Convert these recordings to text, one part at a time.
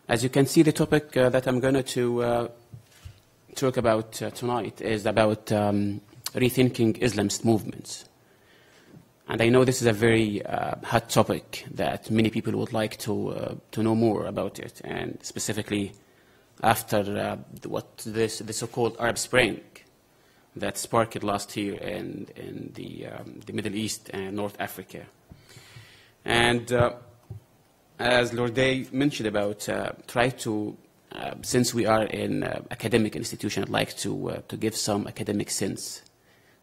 As you can see, the topic that I'm going to talk about tonight is about rethinking Islamist movements. And I know this is a very hot topic that many people would like to know more about it, and specifically after the so-called Arab Spring that sparked last year in the Middle East and North Africa. And as Lourdes mentioned about, try to, since we are in academic institution, I'd like to give some academic sense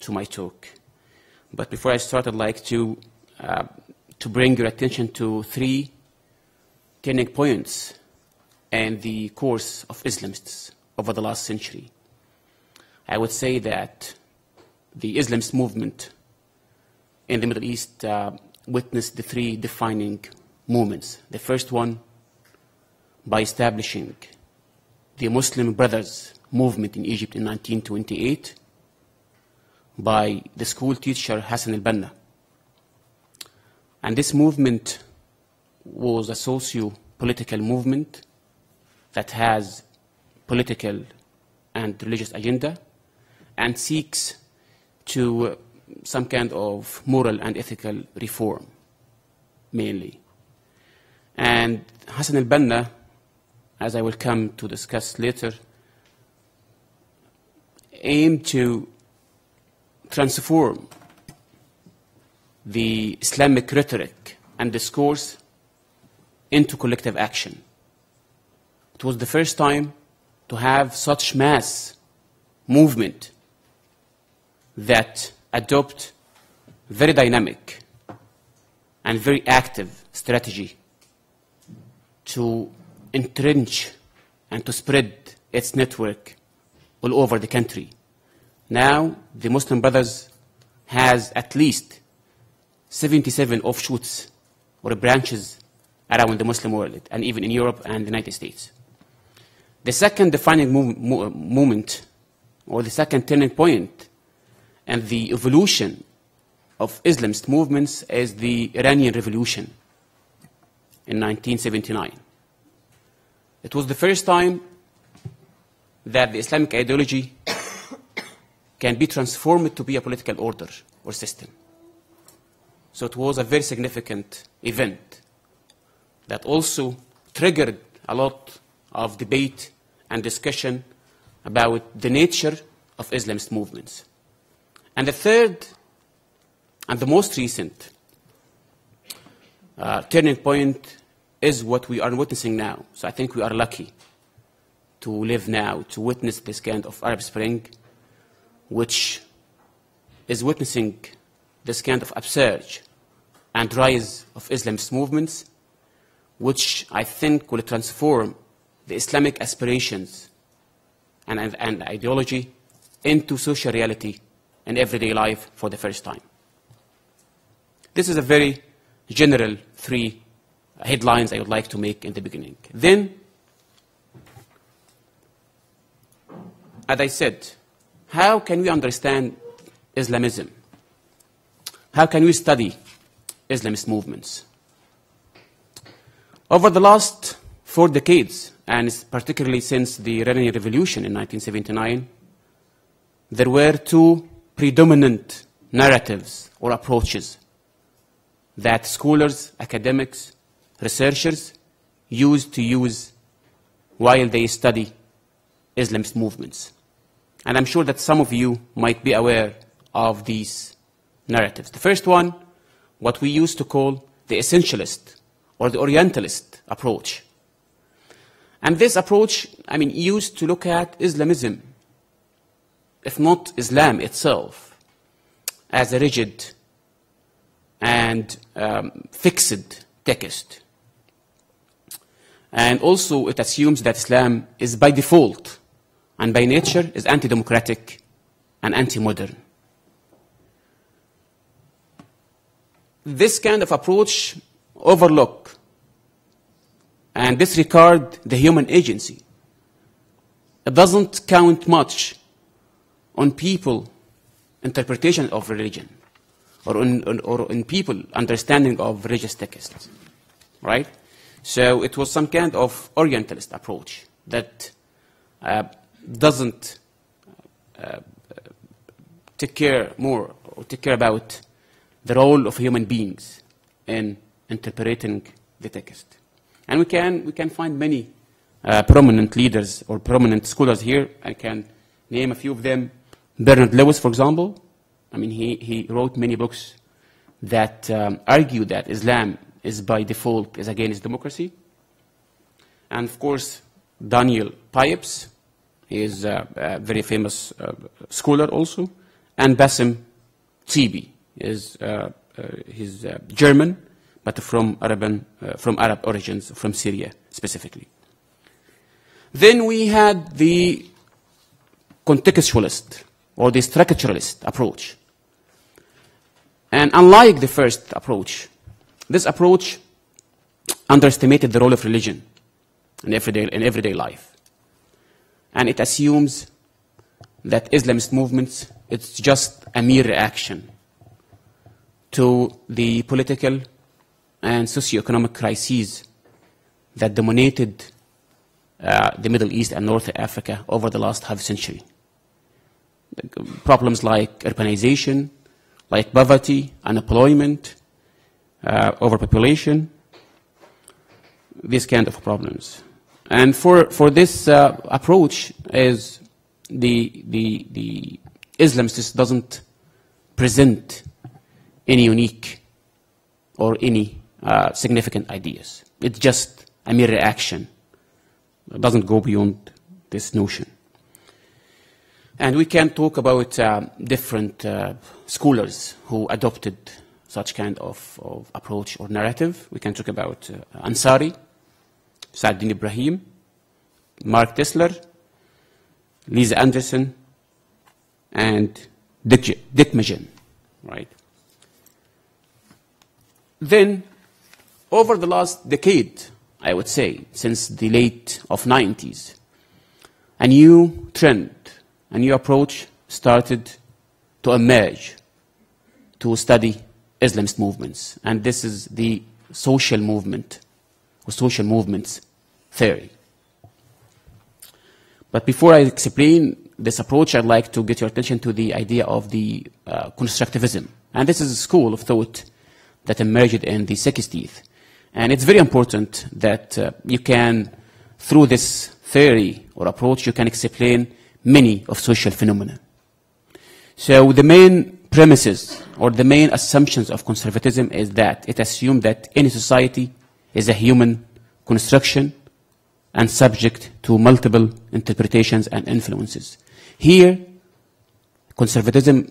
to my talk. But before I start, I'd like to bring your attention to 3 turning points in the course of Islamists over the last century. I would say that the Islamist movement in the Middle East witnessed the 3 defining movements. The first one, by establishing the Muslim Brothers movement in Egypt in 1928, by the school teacher Hassan al-Banna. And this movement was a socio-political movement that has political and religious agenda and seeks to some kind of moral and ethical reform, mainly. And Hassan al-Banna, as I will come to discuss later, aimed to transform the Islamic rhetoric and discourse into collective action. It was the first time to have such mass movement that adopt very dynamic and very active strategy to entrench and to spread its network all over the country. Now, the Muslim Brothers has at least 77 offshoots or branches around the Muslim world, and even in Europe and the United States. The second defining moment, or the second turning point, and the evolution of Islamist movements is the Iranian Revolution in 1979. It was the first time that the Islamic ideology can be transformed to be a political order or system. So it was a very significant event that also triggered a lot of debate and discussion about the nature of Islamist movements. And the third and the most recent turning point is what we are witnessing now. So I think we are lucky to live now, to witness this kind of Arab Spring, which is witnessing this kind of upsurge and rise of Islamist movements, which I think will transform the Islamic aspirations and ideology into social reality in everyday life for the first time. This is a very general 3 headlines I would like to make in the beginning. Then, as I said, how can we understand Islamism? How can we study Islamist movements? Over the last 4 decades, and particularly since the Iranian Revolution in 1979, there were 2 predominant narratives or approaches that scholars, academics, researchers used to use while they study Islamist movements. And I'm sure that some of you might be aware of these narratives. The first one, what we used to call the essentialist or the Orientalist approach. And this approach, used to look at Islamism, if not Islam itself, as a rigid and fixed text. And also it assumes that Islam is by default and by nature is anti-democratic and anti-modern. This kind of approach overlook and disregard the human agency. It doesn't count much on people interpretation of religion or in people understanding of religious texts, right? So it was some kind of Orientalist approach that doesn't take care more or take care about the role of human beings in interpreting the text. And we can find many prominent leaders or prominent scholars here. I can name a few of them. Bernard Lewis, for example. I mean, he wrote many books that argue that Islam is by default is against democracy. And of course, Daniel Pipes, he is a very famous scholar also. And Bassem Tibi is he's German, but from Arab origins, from Syria specifically. Then we had the contextualist or the structuralist approach. And unlike the first approach, this approach underestimated the role of religion in everyday life. And it assumes that Islamist movements, it's just a mere reaction to the political and socio-economic crises that dominated the Middle East and North Africa over the last half century. Problems like urbanization, like poverty, unemployment, overpopulation, these kind of problems. And for this approach, is the Islamist doesn't present any unique or any significant ideas. It's just a mere reaction. It doesn't go beyond this notion. And we can talk about different scholars who adopted such kind of approach or narrative. We can talk about Ansari, Sa'd Ibrahim, Mark Tesler, Lisa Anderson, and Dick Magen, right? Then, over the last decade, I would say, since the late of 90s, a new trend, a new approach started to emerge to study Islamist movements. And this is the social movement, or social movements theory. But before I explain this approach, I'd like to get your attention to the idea of the constructivism. And this is a school of thought that emerged in the 60s. And it's very important that you can, through this theory or approach, you can explain many of social phenomena. So the main premises or the main assumptions of conservatism is that it assumes that any society is a human construction and subject to multiple interpretations and influences. Here, constructivism,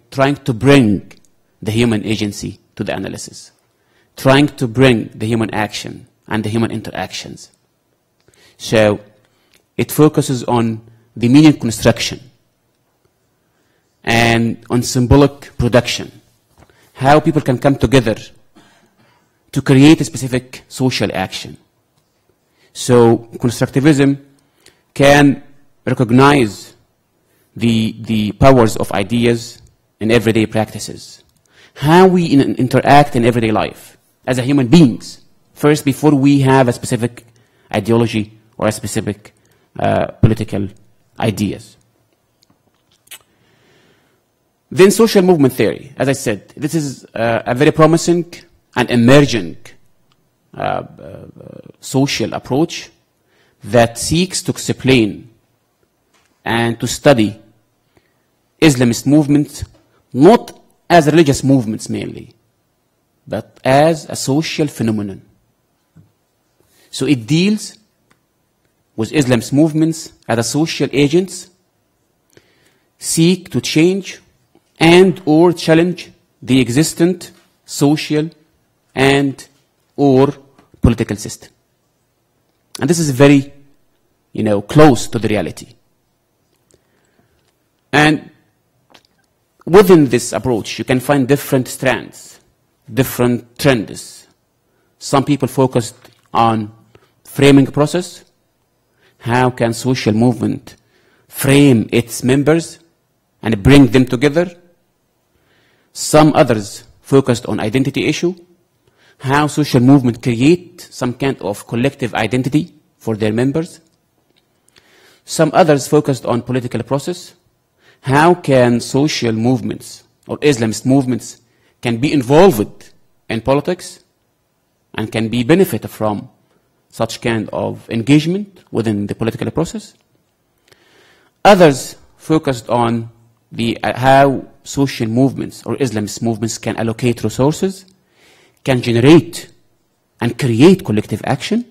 trying to bring the human agency to the analysis, trying to bring the human action and the human interactions. So it focuses on the meaning construction and on symbolic production, how people can come together to create a specific social action. So constructivism can recognize the powers of ideas in everyday practices, how we interact in everyday life as a human beings, first before we have a specific ideology or a specific political ideas. Then social movement theory, as I said, this is a very promising and emerging social approach that seeks to explain and to study Islamist movements not as religious movements mainly, but as a social phenomenon. So it deals with Islamist movements as a social agents seek to change and or challenge the existent social and or political system. And this is very, close to the reality. And within this approach, you can find different strands, different trends. Some people focused on framing process. How can social movement frame its members and bring them together? Some others focused on identity issue. how social movements create some kind of collective identity for their members. Some others focused on political process. How can social movements or Islamist movements can be involved in politics and can be benefited from such kind of engagement within the political process. Others focused on how social movements or Islamist movements can allocate resources, can generate and create collective action.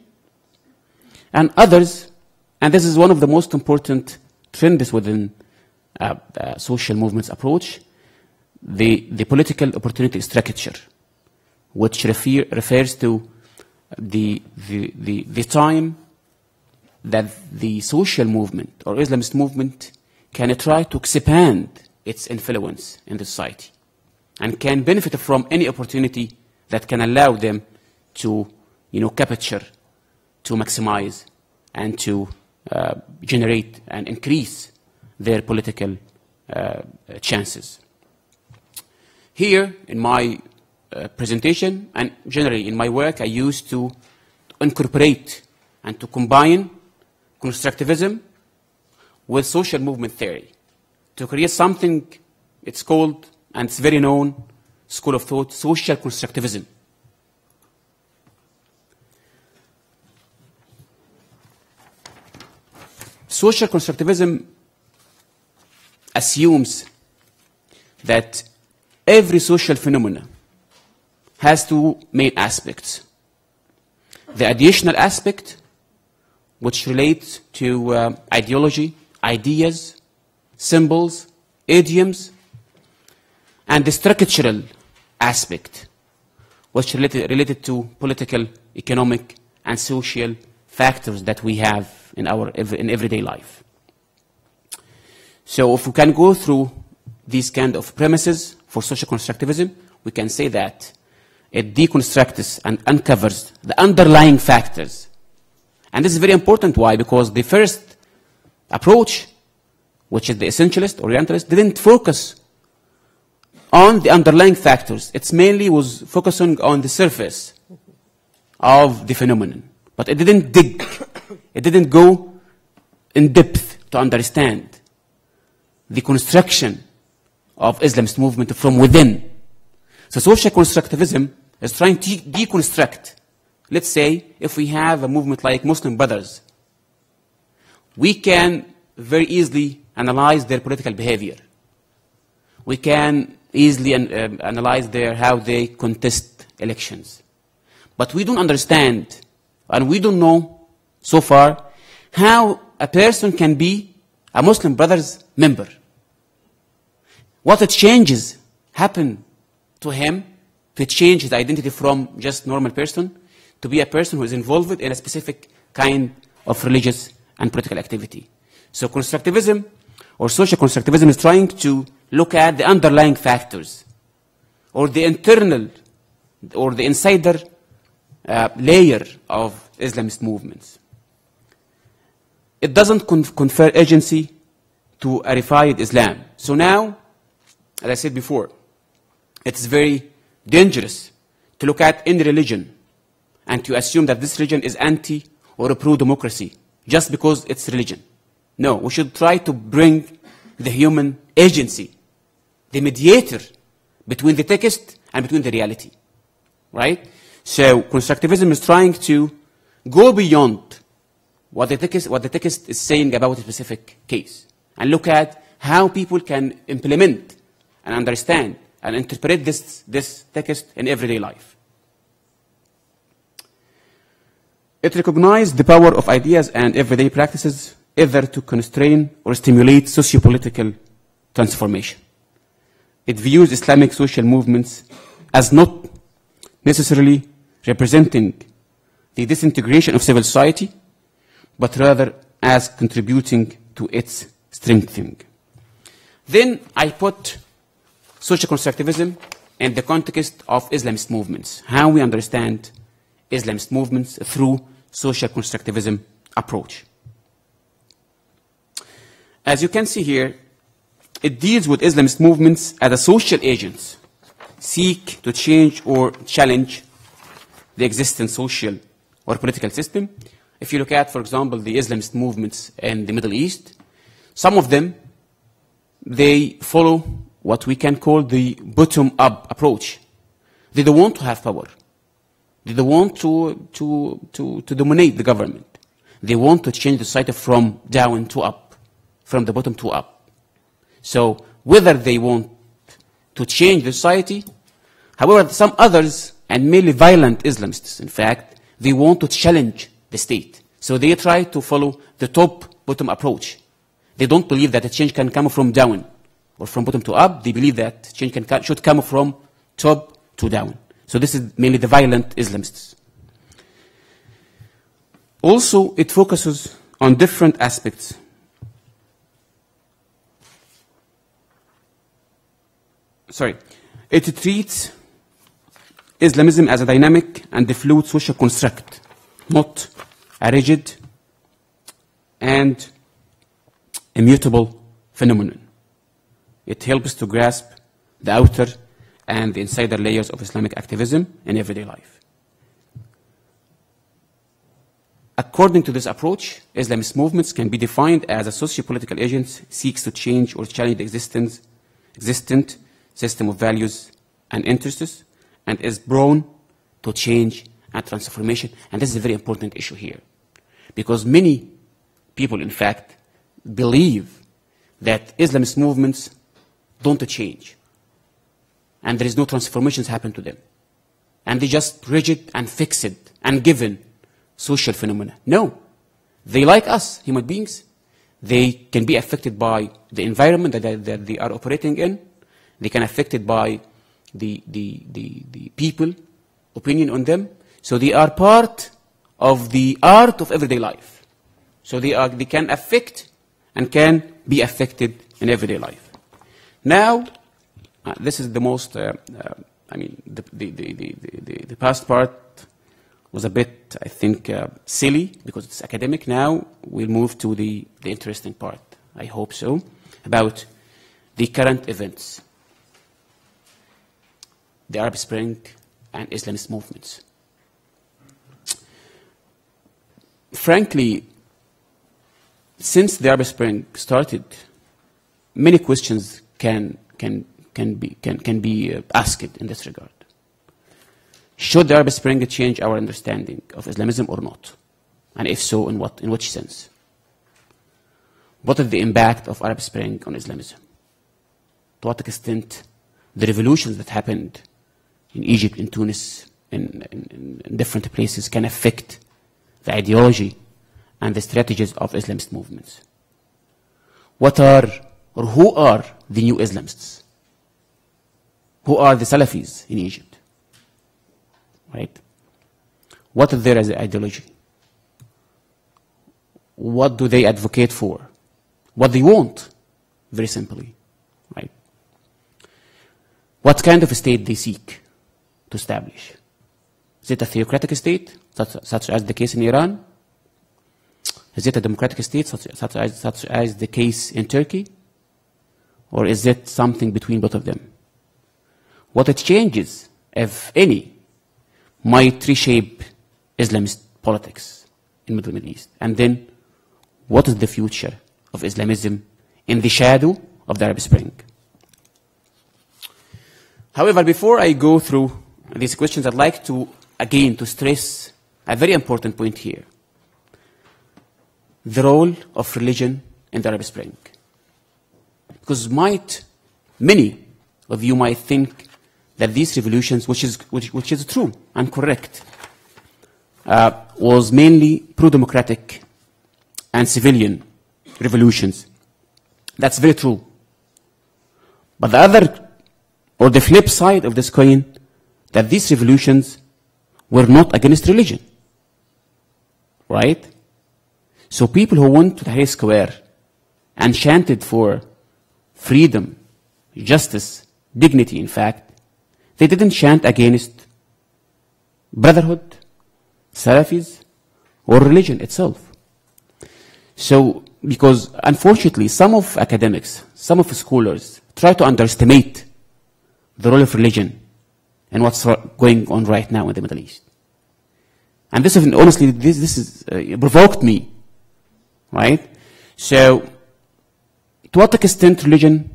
And others, and this is one of the most important trends within social movements approach, the political opportunity structure, which refers to the time that the social movement or Islamist movement can try to expand its influence in the society and can benefit from any opportunity that can allow them to, capture, to maximize, and to generate and increase their political chances. Here, in my presentation, and generally in my work, I used to incorporate and to combine constructivism with social movement theory to create something, it's called, and it's very known, school of thought, social constructivism. Social constructivism assumes that every social phenomena has two main aspects. The additional aspect, which relates to ideology, ideas, symbols, idioms, and the structural aspect, which related to political, economic, and social factors that we have in our everyday life. So if we can go through these kind of premises for social constructivism, we can say that it deconstructs and uncovers the underlying factors. And this is very important. Why? Because the first approach, which is the essentialist, orientalist, didn't focus on the underlying factors. It mainly was focusing on the surface of the phenomenon. But it didn't dig. It didn't go in depth to understand the construction of Islamist movement from within. So social constructivism is trying to deconstruct. Let's say if we have a movement like Muslim Brothers, we can very easily analyze their political behavior. We can easily analyze how they contest elections. But we don't understand, and we don't know so far, how a person can be a Muslim Brothers member. What changes happen to him to change his identity from just normal person to be a person who is involved in a specific kind of religious and political activity. So constructivism or social constructivism is trying to look at the underlying factors or the internal or the insider layer of Islamist movements. It doesn't confer agency to a refined Islam. So now, as I said before, it's very dangerous to look at any religion and to assume that this religion is anti or pro-democracy just because it's religion. No, we should try to bring the human agency, the mediator between the text and between the reality, right? So constructivism is trying to go beyond what the text is saying about a specific case and look at how people can implement and understand and interpret this text in everyday life. It recognizes the power of ideas and everyday practices either to constrain or stimulate socio-political transformation. It views Islamic social movements as not necessarily representing the disintegration of civil society, but rather as contributing to its strengthening. Then I put social constructivism in the context of Islamist movements, how we understand Islamist movements through social constructivism approach. As you can see here, it deals with Islamist movements as a social agents, seek to change or challenge the existing social or political system. If you look at, for example, the Islamist movements in the Middle East, some of them, they follow what we can call the bottom-up approach. They don't want to have power. They don't want to dominate the government. They want to change the society from down to up, from the bottom to up. So whether they want to change the society, however, some others, and mainly violent Islamists, in fact, they want to challenge the state. So they try to follow the top-bottom approach. They don't believe that a change can come from down or from bottom to up. They believe that change should come from top to down. So this is mainly the violent Islamists. Also, it focuses on different aspects. It treats Islamism as a dynamic and a fluid social construct, not a rigid and immutable phenomenon. It helps to grasp the outer and the insider layers of Islamic activism in everyday life. According to this approach, Islamist movements can be defined as a socio-political agent seeks to change or challenge the existent system of values and interests, and is prone to change and transformation. And this is a very important issue here, because many people, in fact, believe that Islamist movements don't change, and there is no transformations happen to them, and they just rigid and fixed and given social phenomena. No, they like us, human beings. They can be affected by the environment that they are operating in. They can be affected by the people, opinion on them. So they are part of the art of everyday life. So they can affect and can be affected in everyday life. Now, this is the most, the past part was a bit, I think, silly because it's academic. Now we'll move to the interesting part, I hope so, about the current events, the Arab Spring and Islamist movements. Frankly, since the Arab Spring started, many questions can be asked in this regard. Should the Arab Spring change our understanding of Islamism or not? And if so, in which sense? What is the impact of Arab Spring on Islamism? To what extent the revolutions that happened in Egypt, in Tunis, in different places can affect the ideology and the strategies of Islamist movements? What are, or who are the new Islamists? Who are the Salafis in Egypt? Right? What is their ideology? What do they advocate for? What they want, very simply, right? What kind of a state they seek to establish? Is it a theocratic state, such as the case in Iran? Is it a democratic state, such as the case in Turkey? Or is it something between both of them? What it changes, if any, might reshape Islamist politics in the Middle East. And then, what is the future of Islamism in the shadow of the Arab Spring? However, before I go through these questions, I'd like to, again, to stress a very important point here. The role of religion in the Arab Spring. Because many of you might think that these revolutions, which is true and correct, was mainly pro-democratic and civilian revolutions. That's very true. But the other, or the flip side of this coin, that these revolutions were not against religion. Right? So people who went to Tahrir Square and chanted for freedom, justice, dignity, in fact, they didn't chant against brotherhood, Salafis, or religion itself. So, because unfortunately, some of academics, some of scholars try to underestimate the role of religion and what's going on right now in the Middle East. And this, honestly, this is, provoked me, right? So, to what extent religion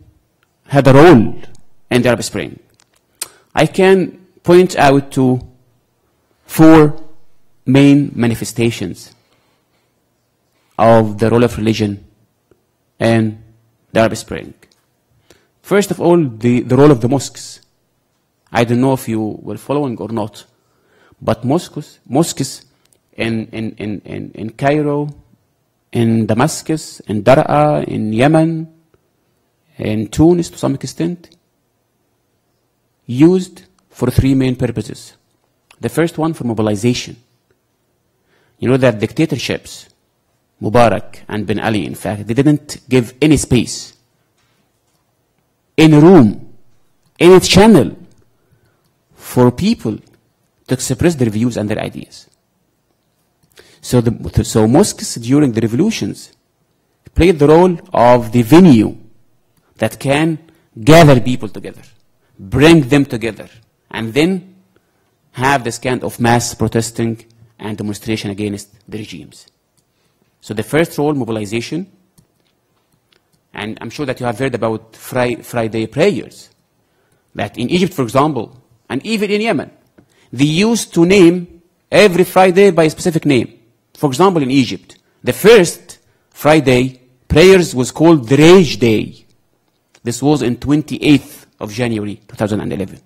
had a role in the Arab Spring? I can point out to 4 main manifestations of the role of religion in the Arab Spring. First of all, the role of the mosques. I don't know if you were following or not, but mosques in Cairo, in Damascus, in Daraa, in Yemen, in Tunis to some extent, used for 3 main purposes. The first one for mobilization. You know that dictatorships, Mubarak and Ben Ali, in fact, they didn't give any space, any room, any channel for people to express their views and their ideas. So mosques during the revolutions played the role of the venue that can gather people together, bring them together, and then have this kind of mass protesting and demonstration against the regimes. So the first role, mobilization, and I'm sure that you have heard about Friday prayers, that in Egypt, for example, and even in Yemen, they used to name every Friday by a specific name. For example, in Egypt, the first Friday prayers was called the Rage Day. This was in 28th of January 2011.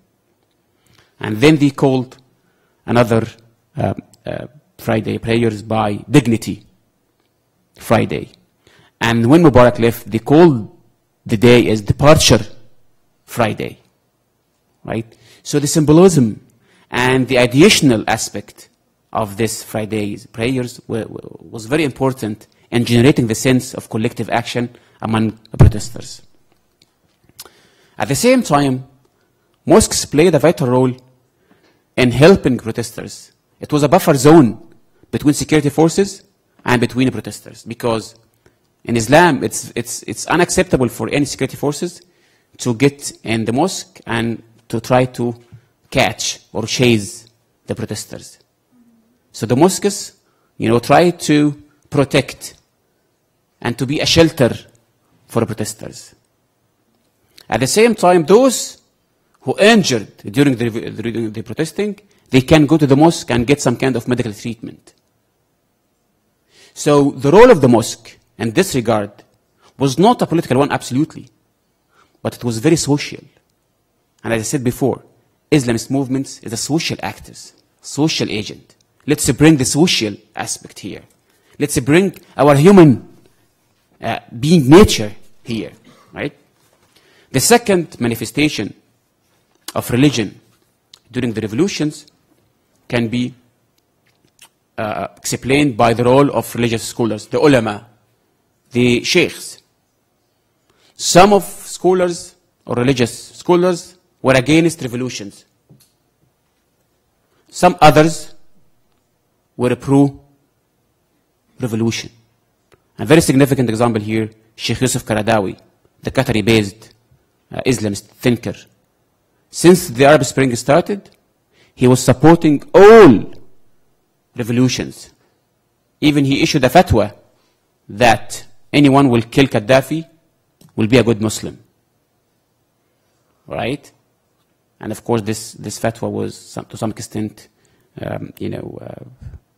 And then they called another Friday prayers by Dignity Friday. And when Mubarak left, they called the day as Departure Friday. Right? So the symbolism and the ideational aspect of this Friday's prayers was very important in generating the sense of collective action among the protesters. At the same time, mosques played a vital role in helping protesters. It was a buffer zone between security forces and between protesters, because in Islam, it's unacceptable for any security forces to get in the mosque and to try to catch or chase the protesters. So the mosques, try to protect and to be a shelter for protesters. At the same time, those who injured during the protesting, they can go to the mosque and get some kind of medical treatment. So the role of the mosque in this regard was not a political one, absolutely, but it was very social. And as I said before, Islamist movements is a social actors, social agent. Let's bring the social aspect here. Let's bring our human being nature here, right? The second manifestation of religion during the revolutions can be explained by the role of religious scholars, the ulama, the sheikhs. Some of scholars or religious scholars were against revolutions. Some others were pro-revolution. A very significant example here, Sheikh Yusuf Qaradawi, the Qatari-based Islamist thinker. Since the Arab Spring started, he was supporting all revolutions. Even he issued a fatwa that anyone will kill Gaddafi will be a good Muslim. Right? And of course, this fatwa was to some extent,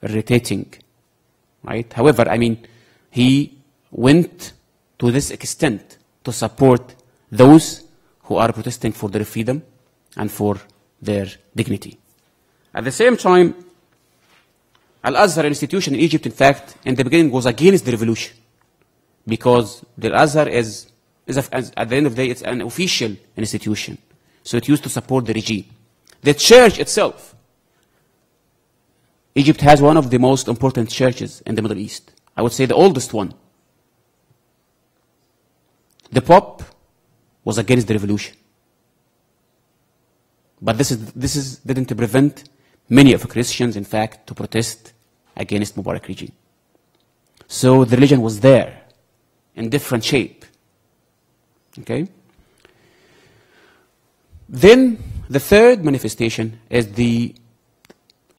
irritating. Right? However, he went to this extent to support those who are protesting for their freedom and for their dignity. At the same time, Al-Azhar institution in Egypt, in fact, in the beginning was against the revolution, because the Azhar is at the end of the day, it's an official institution. So it used to support the regime. The church itself, Egypt has one of the most important churches in the Middle East. I would say the oldest one. The Pope was against the revolution. But this didn't prevent many of the Christians, in fact, to protest against Mubarak regime. So the religion was there in different shape. Okay? Then the third manifestation is the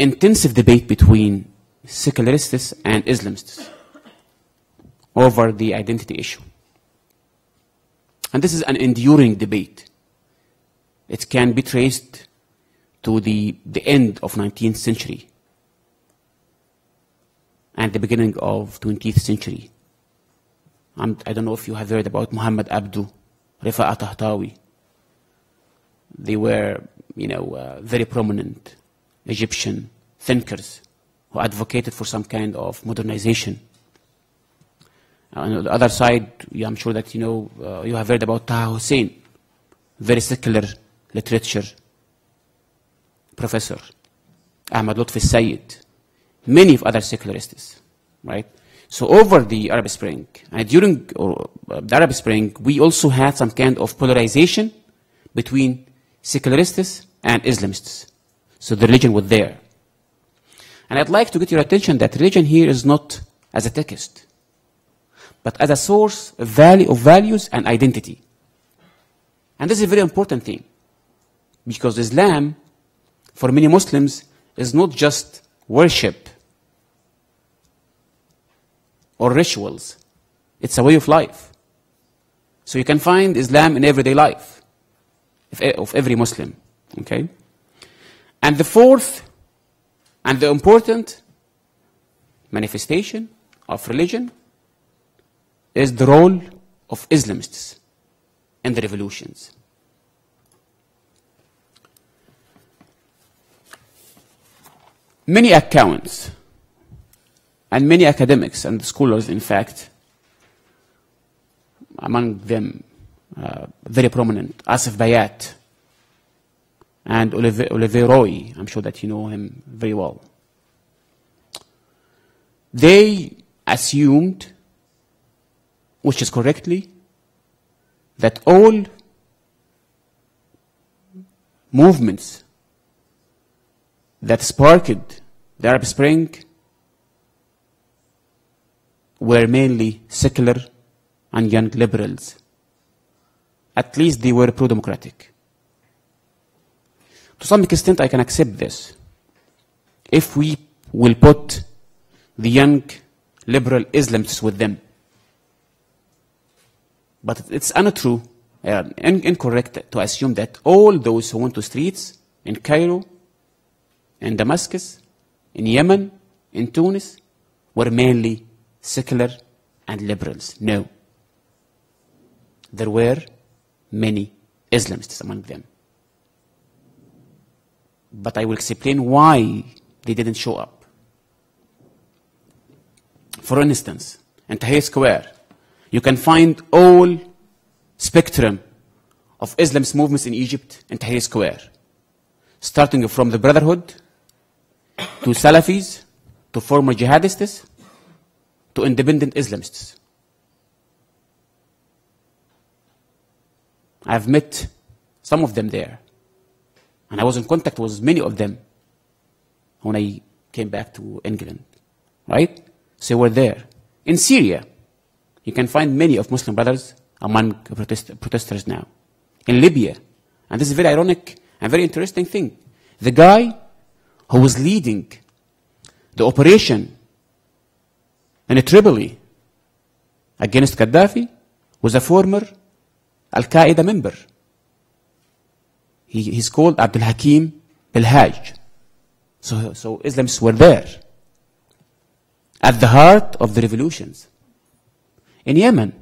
intensive debate between secularists and Islamists over the identity issue. And this is an enduring debate. It can be traced to the end of 19th century and the beginning of 20th century. I don't know if you have heard about Muhammad Abdu, Rifa'a Tahtawi. They were, very prominent Egyptian thinkers who advocated for some kind of modernization. On the other side, I'm sure that you have heard about Taha Hussein, very secular literature professor. Ahmad Lutfi Sayyid, many of other secularists, right? So over the Arab Spring, and during the Arab Spring, we also had some kind of polarization between secularists and Islamists. So the religion was there. And I'd like to get your attention that religion here is not as a text, but as a source of values and identity. And this is a very important thing, because Islam, for many Muslims, is not just worship or rituals. It's a way of life. So you can find Islam in everyday life of every Muslim. Okay? And the fourth and the important manifestation of religion is the role of Islamists in the revolutions. Many accounts and many academics and scholars, in fact, among them very prominent, Asif Bayat and Olivier Roy, I'm sure that you know him very well. They assumed, which is correctly, that all movements that sparked the Arab Spring were mainly secular and young liberals. At least they were pro-democratic. To some extent, I can accept this. If we will put the young liberal Islamists with them. But it's untrue and incorrect to assume that all those who went to streets in Cairo, in Damascus, in Yemen, in Tunis, were mainly secular and liberals. No. There were many Islamists among them. But I will explain why they didn't show up. For instance, in Tahrir Square, you can find all spectrum of Islamist movements in Egypt in Tahrir Square, starting from the Brotherhood, to Salafis, to former jihadists, to independent Islamists. I've met some of them there, and I was in contact with many of them when I came back to England, right? So we're there. In Syria, you can find many of Muslim brothers among protesters now. In Libya, and this is a very ironic and very interesting thing, the guy who was leading the operation in Tripoli against Gaddafi was a former Al-Qaeda member. He's called Abdul Hakim Bilhaj. So Islamists were there at the heart of the revolutions. In Yemen,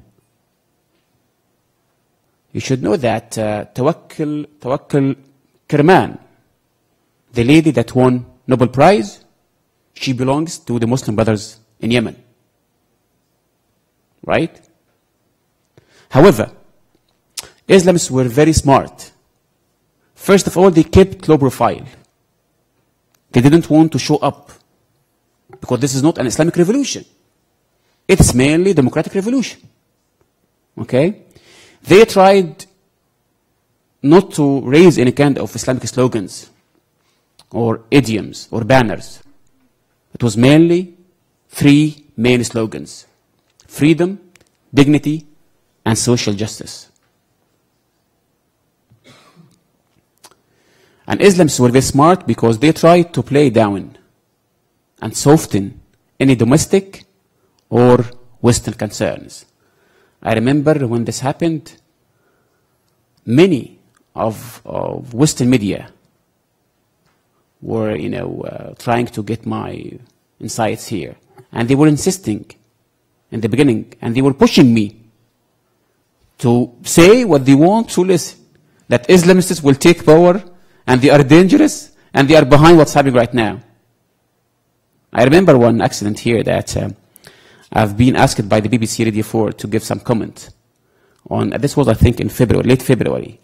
you should know that Tawakkul Kerman, the lady that won Nobel Prize, she belongs to the Muslim Brothers in Yemen. Right? However, Islamists were very smart. First of all, they kept low profile. They didn't want to show up, because this is not an Islamic revolution. It's mainly democratic revolution. Okay? They tried not to raise any kind of Islamic slogans or idioms or banners. It was mainly three main slogans: freedom, dignity, and social justice. And Islamists were very smart because they tried to play down and soften any domestic or Western concerns. I remember when this happened, many of Western media were, trying to get my insights here. And they were insisting in the beginning, and they were pushing me to say what they want to listen, that Islamists will take power, and they are dangerous, and they are behind what's happening right now. I remember one accident here that I've been asked by the BBC Radio 4 to give some comment on, this was I think in February, late February,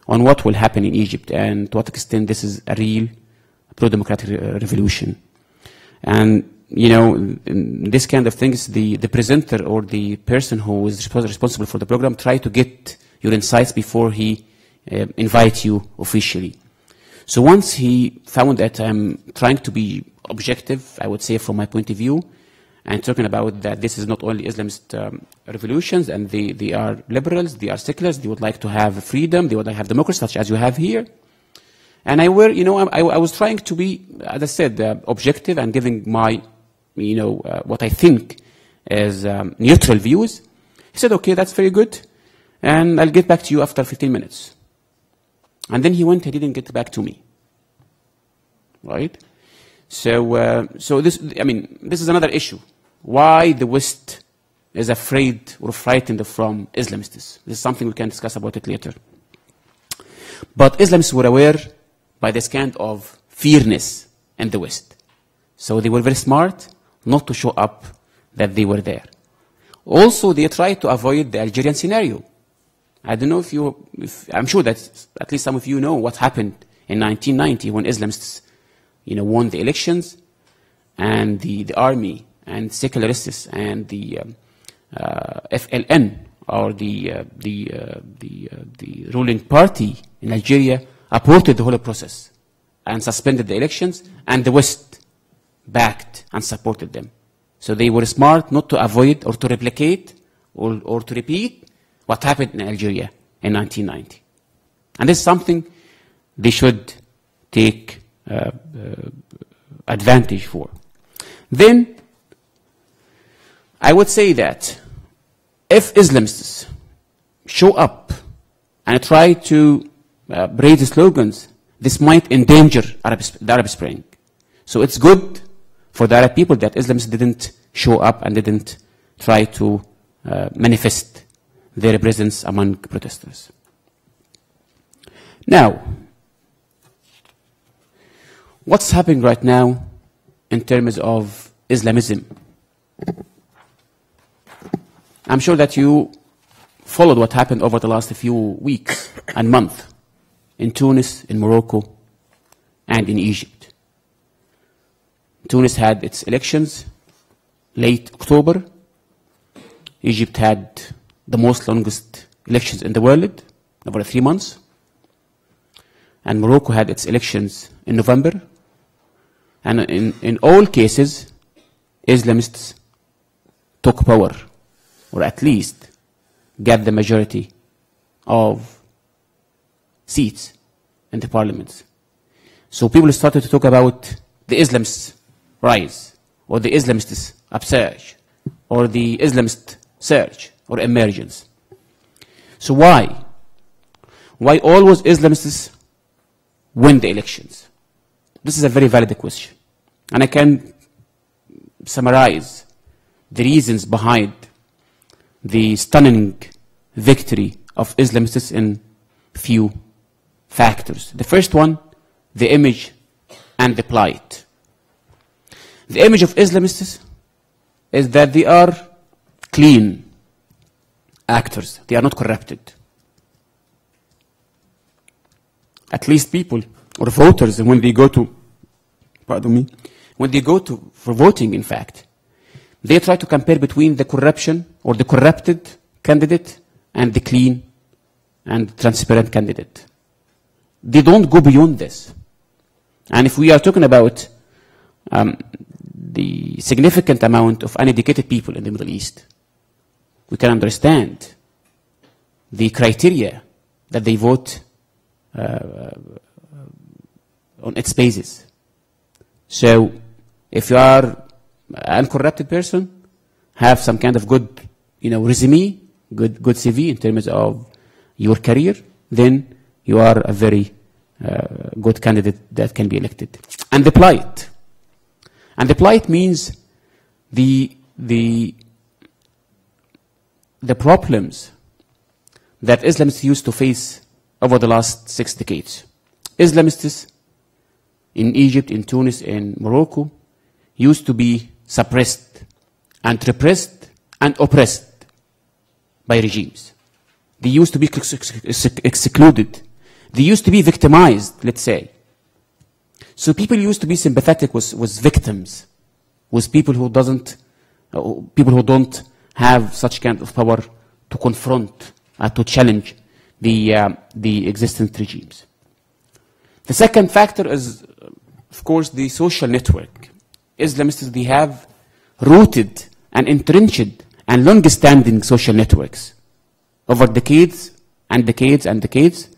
on what will happen in Egypt and to what extent this is a real pro-democratic revolution. And, in this kind of things, the presenter or the person who is responsible for the program try to get your insights before he invites you officially. So once he found that I'm trying to be objective, I would say from my point of view, and talking about that this is not only Islamist revolutions, and they are liberals, they are seculars, they would like to have freedom, they would like to have democracy, such as you have here. And I was trying to be, as I said, objective and giving my, what I think is neutral views. He said, okay, that's very good, and I'll get back to you after 15 minutes. And then he went, he didn't get back to me. Right? So this is another issue. Why the West is afraid or frightened from Islamists. This is something we can discuss about it later. But Islamists were aware by this kind of fearness in the West. So they were very smart not to show up that they were there. Also, they tried to avoid the Algerian scenario. I don't know I'm sure that at least some of you know what happened in 1990 when Islamists, won the elections, and the army and secularists and the FLN, or the ruling party in Algeria, aborted the whole process and suspended the elections, and the West backed and supported them. So they were smart not to avoid or to replicate or to repeat what happened in Algeria in 1990. And this is something they should take advantage for. Then, I would say that if Islamists show up and try to raise the slogans, this might endanger the Arab Spring. So it's good for the Arab people that Islamists didn't show up and didn't try to manifest their presence among protesters. Now, what's happening right now in terms of Islamism? I'm sure that you followed what happened over the last few weeks and months in Tunis, in Morocco, and in Egypt. Tunis had its elections late October. Egypt had the most longest elections in the world, over 3 months. And Morocco had its elections in November. And in all cases, Islamists took power, or at least got the majority of seats in the parliaments. So people started to talk about the Islamists' rise, or the Islamists' upsurge, or the Islamist surge, or emergence. So why? Why always Islamists win the elections? This is a very valid question. And I can summarize the reasons behind the stunning victory of Islamists in few factors. The first one, the image and the plight. The image of Islamists is that they are clean actors. They are not corrupted. At least people or voters, when they go to, for voting, in fact, they try to compare between the corruption or the corrupted candidate and the clean and transparent candidate. They don't go beyond this. And if we are talking about the significant amount of uneducated people in the Middle East, we can understand the criteria that they vote on its basis. So if you are an uncorrupted person, have some kind of good, resume, good CV in terms of your career, then you are a very good candidate that can be elected. And the plight. And the plight means the problems that Islamists used to face over the last 6 decades. Islamists in Egypt, in Tunis, in Morocco used to be suppressed and repressed and oppressed by regimes. They used to be excluded. They used to be victimized, let's say. So people used to be sympathetic with victims, with people who don't have such kind of power to confront, to challenge the existing regimes. The second factor is, of course, the social network. Islamists, they have rooted and entrenched and long-standing social networks. Over decades and decades and decades,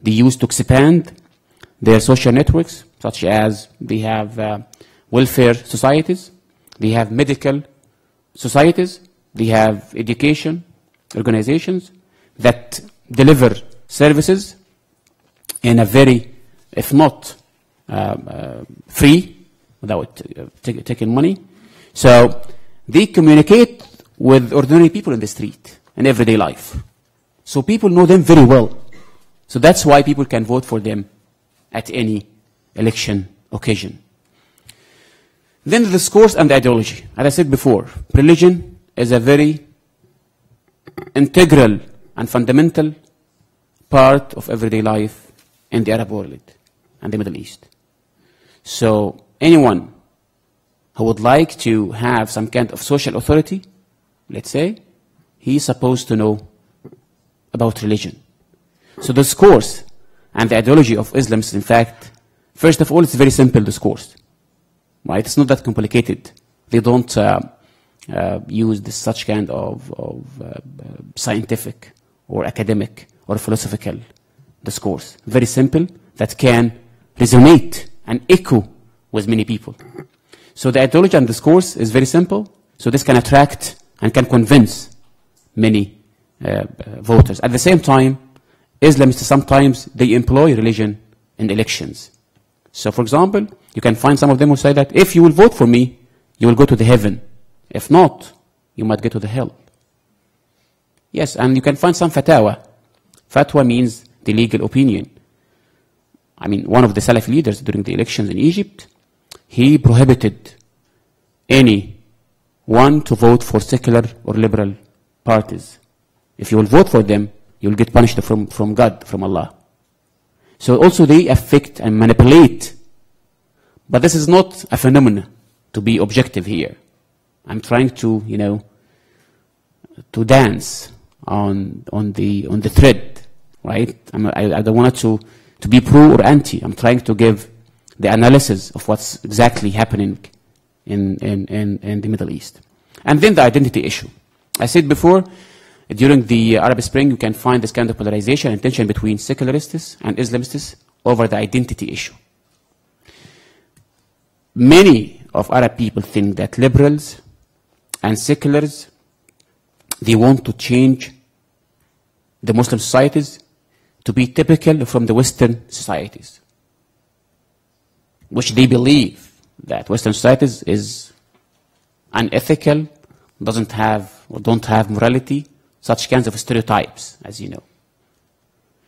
they used to expand their social networks, such as they have welfare societies, they have medical societies, they have education organizations that deliver services in a very, if not free, without taking money. So they communicate with ordinary people in the street, in everyday life. So people know them very well. So that's why people can vote for them at any election occasion. Then the discourse and the ideology. As I said before, religion is a very integral and fundamental part of everyday life in the Arab world and the Middle East. So anyone who would like to have some kind of social authority, let's say, he is supposed to know about religion. So the discourse and the ideology of Islam is, in fact, first of all, it's a very simple discourse. Right? It's not that complicated. They don't use such kind of scientific or academic or philosophical discourse. Very simple, that can resonate and echo with many people. So the ideology and discourse is very simple, so this can attract and can convince many voters. At the same time, Islamists sometimes they employ religion in elections. So for example, you can find some of them who say that if you will vote for me, you will go to the heaven. If not, you might get to the hell. Yes, and you can find some fatwa. Fatwa means the legal opinion. I mean, one of the Salafi leaders during the elections in Egypt, he prohibited anyone to vote for secular or liberal parties. If you will vote for them, you will get punished from God, from Allah. So also they affect and manipulate. But this is not a phenomenon to be objective here. I'm trying to, to dance on the thread, right? I don't want it to be pro or anti. I'm trying to give the analysis of what's exactly happening in the Middle East. And then the identity issue. I said before, during the Arab Spring, you can find this kind of polarization and tension between secularists and Islamists over the identity issue. Many of Arab people think that liberals and seculars, they want to change the Muslim societies to be typical from the Western societies, which they believe that Western societies is unethical, don't have morality, such kinds of stereotypes, as you know.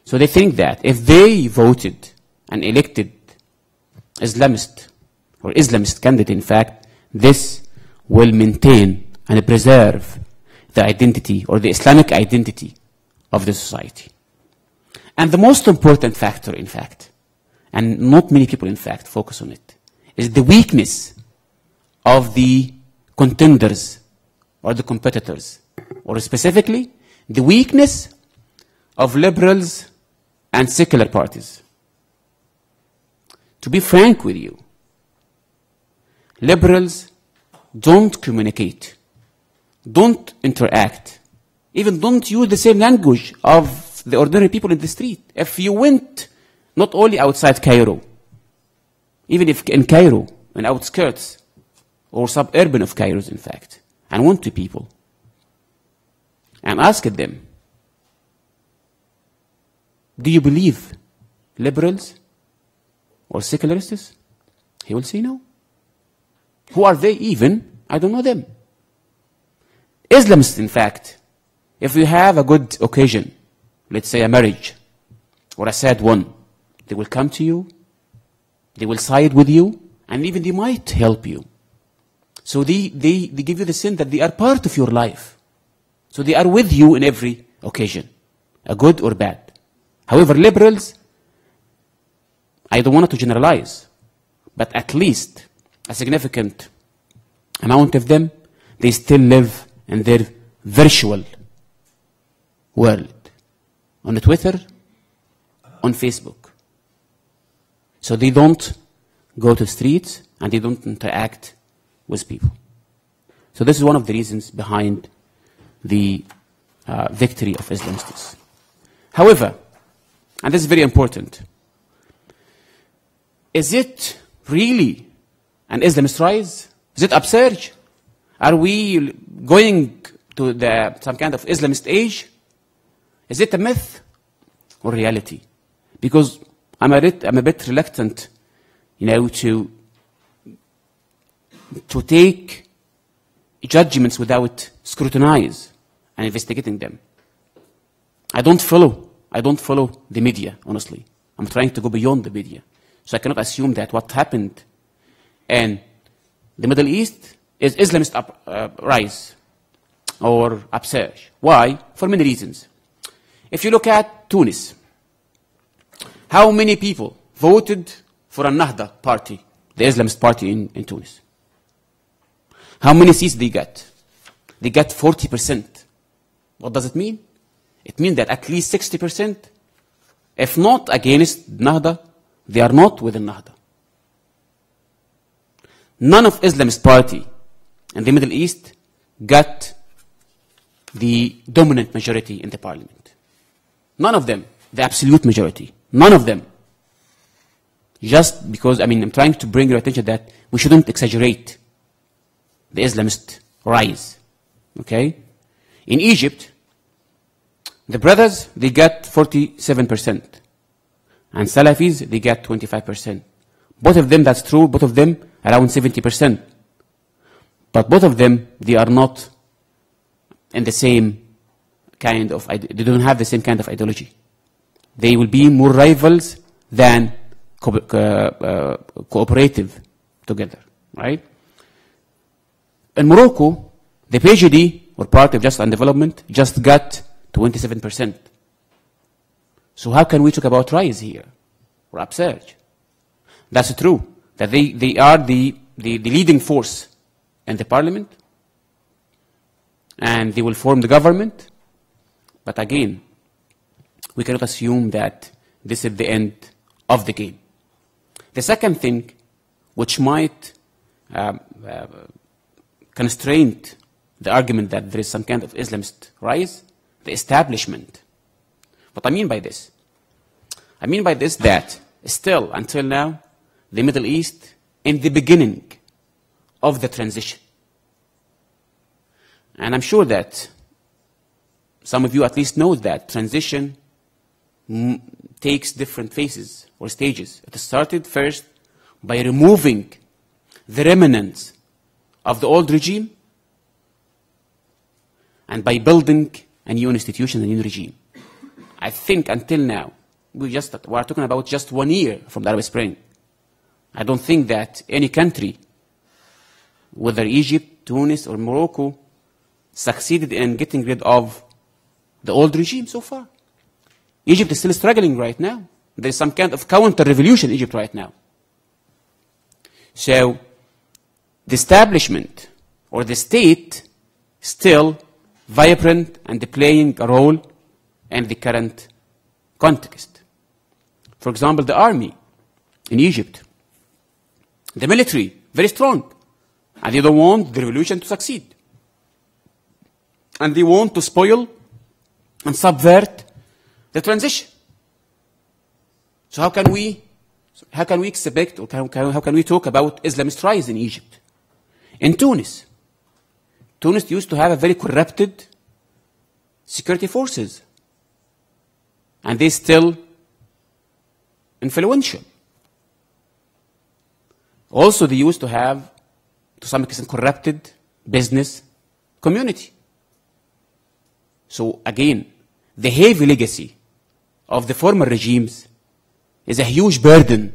So they think that if they voted and elected Islamist or Islamist candidate, in fact, this will maintain and preserve the identity or the Islamic identity of the society. And the most important factor, in fact, and not many people, in fact, focus on it, is the weakness of the contenders or the competitors, or specifically, the weakness of liberals and secular parties. To be frank with you, liberals don't communicate, don't interact, even don't use the same language of the ordinary people in the street. If you went not only outside Cairo, even if in Cairo, in outskirts, or suburban of Cairo, in fact, and went to people and asked them, do you believe liberals or secularists? He will say no. Who are they even? I don't know them. Islamists, in fact, if you have a good occasion, let's say a marriage or a sad one, they will come to you, they will side with you, and even they might help you. So they give you the sense that they are part of your life. So they are with you in every occasion, a good or bad. However, liberals, I don't want to generalize, but at least a significant amount of them, they still live in their virtual world, on Twitter, on Facebook. So they don't go to the streets and they don't interact with people. So this is one of the reasons behind the victory of Islamists. However, and this is very important, is it really an Islamist rise? Is it upsurge? Are we going to some kind of Islamist age? Is it a myth or reality? Because I'm a bit reluctant, to take judgments without scrutinize and investigating them. I don't follow the media, honestly. I'm trying to go beyond the media. So I cannot assume that what happened in the Middle East is Islamist rise or upsurge. Why? For many reasons. If you look at Tunis, how many people voted for Al-Nahda party, the Islamist party in Tunis? How many seats they got? They got 40%. What does it mean? It means that at least 60%, if not against Nahda, they are not with Nahda. None of Islamist party in the Middle East got the dominant majority in the parliament. None of them, the absolute majority. None of them. Just because, I'm trying to bring your attention that we shouldn't exaggerate the Islamist rise. Okay? In Egypt, the brothers, they got 47%. And Salafis, they got 25%. Both of them, that's true, both of them around 70%. But both of them, they are not in the same kind of, they don't have the same kind of ideology. They will be more rivals than cooperative together, right? In Morocco, the PJD, or Party of Justice and Development, just got 27%. So how can we talk about rise here, or upsurge? That's true, that they are the leading force in the parliament, and they will form the government. But again, we cannot assume that this is the end of the game. The second thing, which might constrain the argument that there is some kind of Islamist rise, the establishment. What I mean by this? I mean by this that still, until now, the Middle East, in the beginning of the transition. And I'm sure that some of you at least know that transition takes different phases or stages. It started first by removing the remnants of the old regime and by building a new institution, a new regime. I think until now, we are talking about just 1 year from the Arab Spring. I don't think that any country, whether Egypt, Tunis, or Morocco, succeeded in getting rid of the old regime so far. Egypt is still struggling right now. There is some kind of counter-revolution in Egypt right now. So the establishment or the state still vibrant and playing a role in the current context. For example, the army in Egypt, the military, very strong, and they don't want the revolution to succeed. And they want to spoil and subvert the transition. So how can we So how can we expect, or how can we talk about Islamist rise in Egypt? In Tunis, Tunis used to have a very corrupted security forces, and they still influential. Also, they used to have, to some extent, corrupted business community. So again, the heavy legacy of the former regimes is a huge burden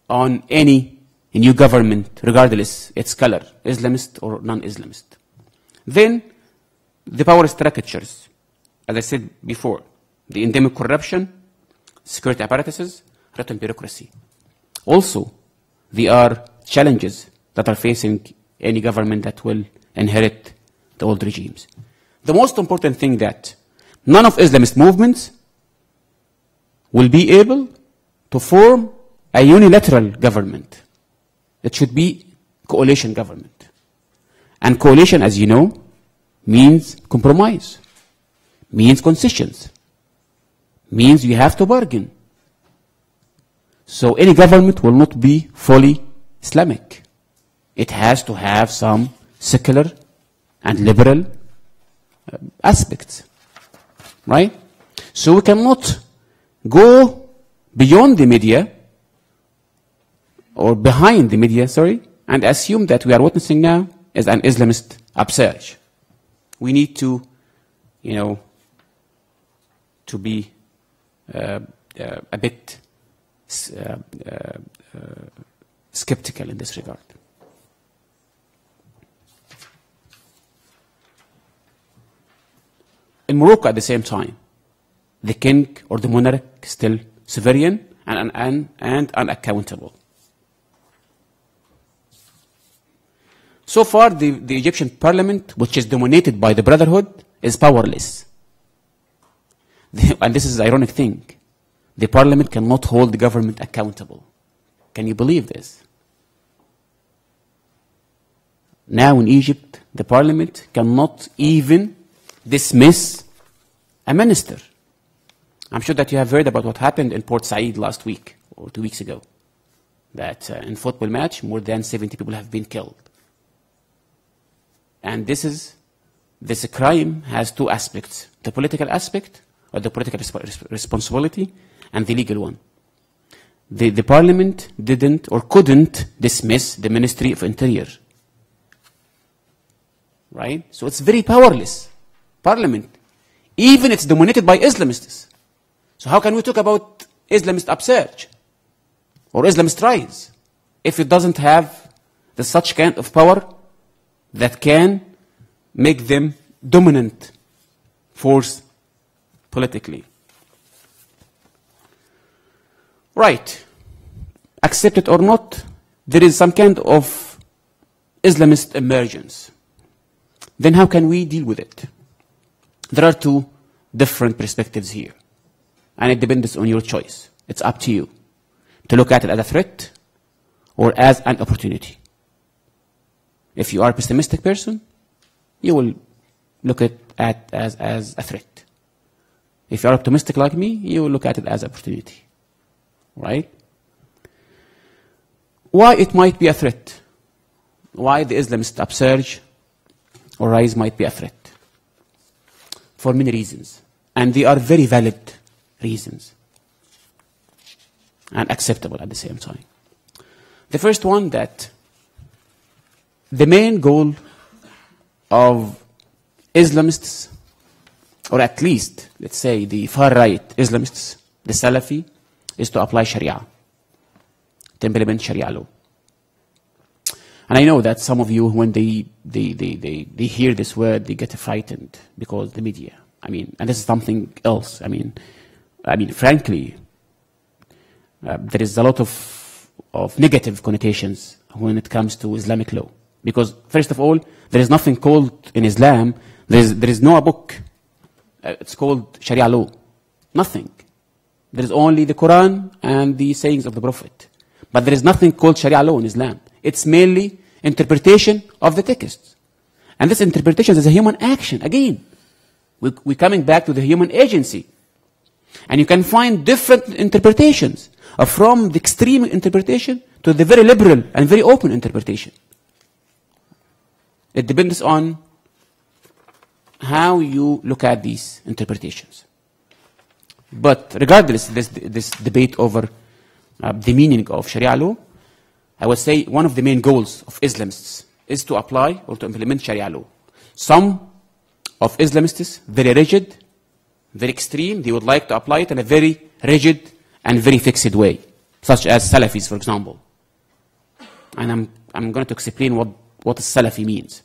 on any new government, regardless its color, Islamist or non-Islamist. Then, the power structures, as I said before, the endemic corruption, security apparatuses, rotten bureaucracy. Also, there are challenges that are facing any government that will inherit the old regimes. The most important thing that none of Islamist movements will be able to form a unilateral government. It should be coalition government. And coalition, as you know, means compromise, means concessions, means you have to bargain. So any government will not be fully Islamic. It has to have some secular and liberal aspects, right? So we cannot go beyond the media, or behind the media, sorry, and assume that we are witnessing now is an Islamist upsurge. We need to, to be a bit skeptical in this regard. In Morocco, at the same time, the king or the monarch is still sovereign and unaccountable. So far, the Egyptian parliament, which is dominated by the Brotherhood, is powerless. And this is the ironic thing. The parliament cannot hold the government accountable. Can you believe this? Now in Egypt, the parliament cannot even dismiss a minister. I'm sure that you have heard about what happened in Port Said last week, or 2 weeks ago. That in a football match, more than 70 people have been killed. And this crime has two aspects: the political aspect, or the political responsibility, and the legal one. The parliament didn't or couldn't dismiss the Ministry of Interior. Right? So it's very powerless. Parliament. Even it's dominated by Islamists. So how can we talk about Islamist upsurge or Islamist rise if it doesn't have such kind of power that can make them dominant force politically? Right. Accept it or not, there is some kind of Islamist emergence. Then how can we deal with it? There are two different perspectives here. And it depends on your choice. It's up to you to look at it as a threat or as an opportunity. If you are a pessimistic person, you will look at it as a threat. If you are optimistic like me, you will look at it as an opportunity. Right? Why it might be a threat? Why the Islamist upsurge or rise might be a threat? For many reasons. And they are very valid reasons. And acceptable at the same time. The first one, that the main goal of Islamists, or at least, let's say, the far-right Islamists, the Salafi, is to apply Sharia, to implement Sharia law. And I know that some of you, when they hear this word, they get frightened because the media. And this is something else. Frankly, there is a lot of negative connotations when it comes to Islamic law. Because, first of all, there is nothing called in Islam, there is no book. It's called Sharia law. Nothing. There is only the Quran and the sayings of the Prophet. But there is nothing called Sharia law in Islam. It's mainly interpretation of the text. And this interpretation is a human action. Again, we're coming back to the human agency. And you can find different interpretations. from the extreme interpretation to the very liberal and very open interpretation. It depends on how you look at these interpretations. But regardless of this debate over the meaning of Sharia law, I would say one of the main goals of Islamists is to apply or to implement Sharia law. Some of Islamists, very rigid, very extreme, they would like to apply it in a very rigid and very fixed way, such as Salafis, for example. And I'm going to explain what Salafi means.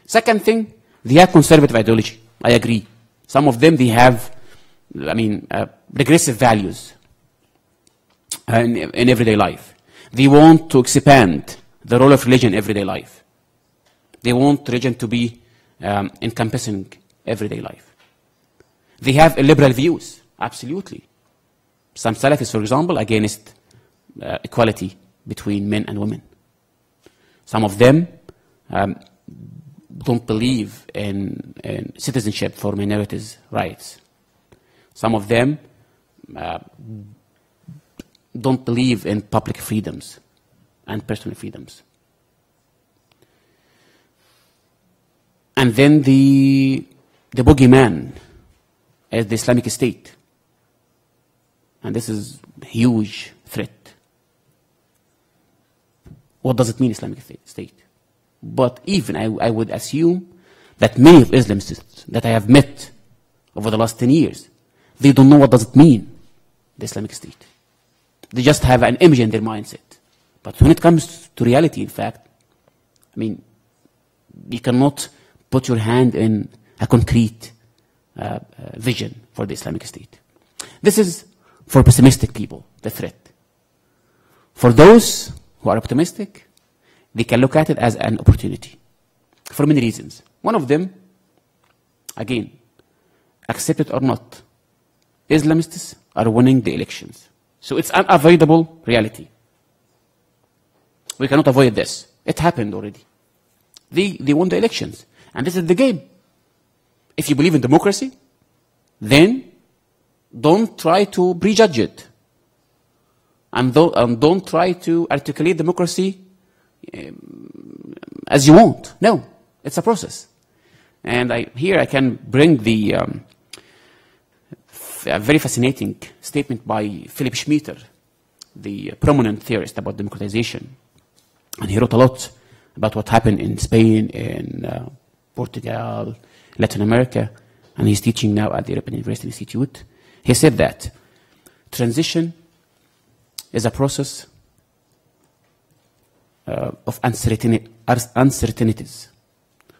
Second thing, they have conservative ideology. I agree. Some of them, they have, regressive values in everyday life. They want to expand the role of religion in everyday life. They want religion to be encompassing everyday life. They have illiberal views, absolutely. Some Salafis, for example, against equality between men and women. Some of them don't believe in citizenship for minorities' rights. Some of them don't believe in public freedoms and personal freedoms. And then the boogeyman is the Islamic State. And this is a huge threat. What does it mean, Islamic State? But even I would assume that many of Islamists that I have met over the last 10 years, they don't know what does it mean, the Islamic State. They just have an image in their mindset. But when it comes to reality, in fact, you cannot put your hand in a concrete vision for the Islamic State. This is for pessimistic people, the threat. For those who are optimistic, they can look at it as an opportunity for many reasons. One of them, again, accept it or not, Islamists are winning the elections. So it's unavoidable reality. We cannot avoid this. It happened already. They won the elections. And this is the game. If you believe in democracy, then don't try to prejudge it. And don't try to articulate democracy as you want. No, it's a process. And here I can bring a very fascinating statement by Philip Schmitter, the prominent theorist about democratization. And he wrote a lot about what happened in Spain, in Portugal, Latin America, and he's teaching now at the European University Institute. He said that transition is a process of uncertainties,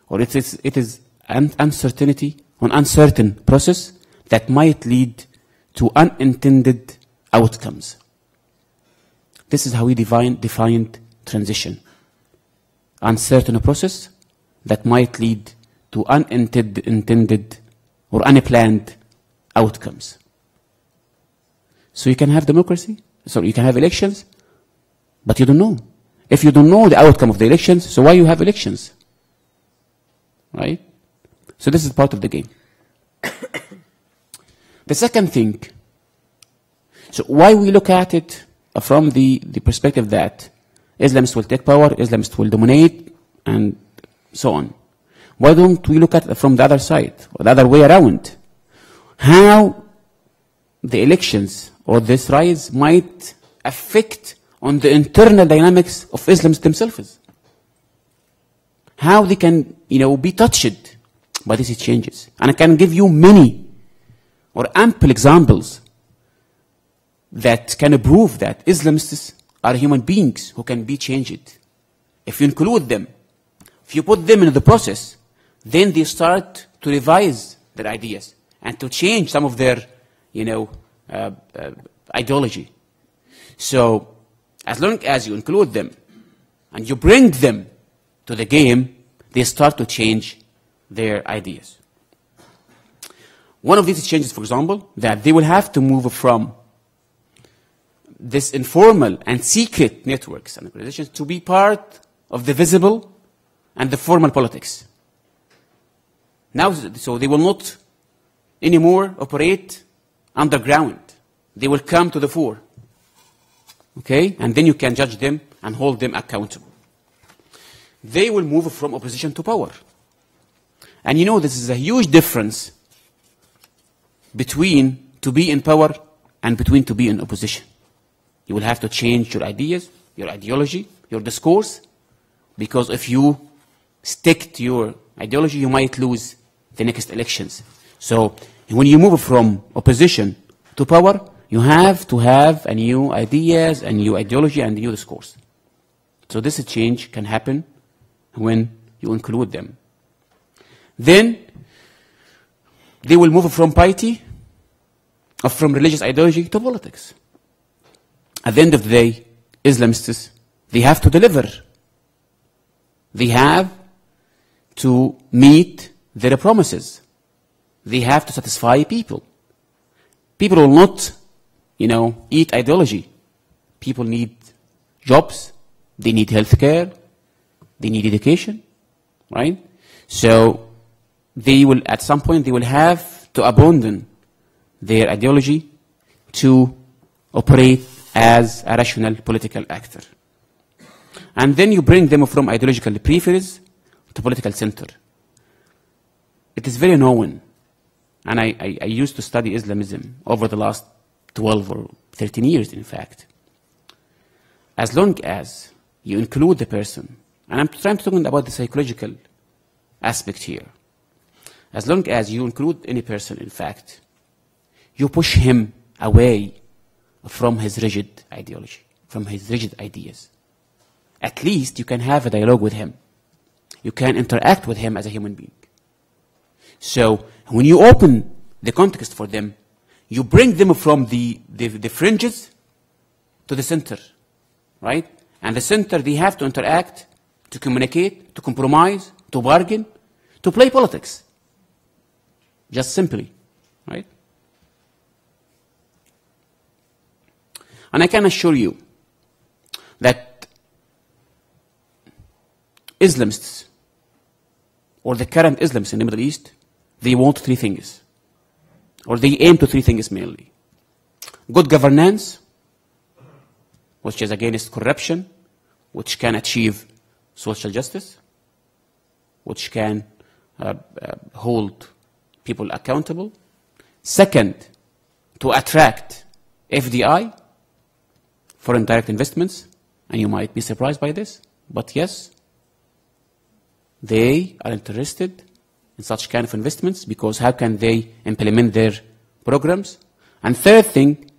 or it is an uncertainty, an uncertain process that might lead to unintended outcomes. This is how we defined transition. Uncertain process that might lead to unintended or unplanned outcomes. So you can have democracy, so you can have elections, but you don't know. If you don't know the outcome of the elections, so why you have elections? Right? So this is part of the game. The second thing, so why we look at it from the perspective that Islamists will take power, Islamists will dominate, and so on. Why don't we look at it from the other side, or the other way around? How the elections or this rise might affect on the internal dynamics of Islamists themselves. How they can, be touched by these changes. And I can give you many or ample examples that can prove that Islamists are human beings who can be changed. If you include them, if you put them in the process, then they start to revise their ideas and to change some of their, ideology. So, as long as you include them and you bring them to the game, they start to change their ideas. One of these changes, for example, that they will have to move from this informal and secret networks and organizations to be part of the visible and the formal politics. Now, so they will not anymore operate underground. They will come to the fore. Okay? And then you can judge them and hold them accountable. They will move from opposition to power. And you know, this is a huge difference between to be in power and between to be in opposition. You will have to change your ideas, your ideology, your discourse, because if you stick to your ideology, you might lose the next elections. So when you move from opposition to power, you have to have a new ideas, a new ideology, and a new discourse. So this change can happen when you include them. Then they will move from piety, or from religious ideology to politics. At the end of the day, Islamists, they have to deliver. They have to meet their promises. They have to satisfy people. People will not, eat ideology. People need jobs. They need healthcare. They need education, right? So they will, at some point, they will have to abandon their ideology to operate as a rational political actor. And then you bring them from ideological preference to political center. It is very known, and I used to study Islamism over the last 12 or 13 years, in fact. As long as you include the person, and I'm trying to talk about the psychological aspect here, as long as you include any person, in fact, you push him away from his rigid ideology, from his rigid ideas. At least you can have a dialogue with him. You can interact with him as a human being. So when you open the context for them, you bring them from the fringes to the center, right? And the center, they have to interact, to communicate, to compromise, to bargain, to play politics. Just simply, right? And I can assure you that Islamists, or the current Islamists in the Middle East, they want three things, or they aim to three things mainly. Good governance, which is against corruption, which can achieve social justice, which can hold people accountable. Second, to attract FDI, foreign direct investments, and you might be surprised by this, but yes, they are interested in such kind of investments, because how can they implement their programs? And third thing,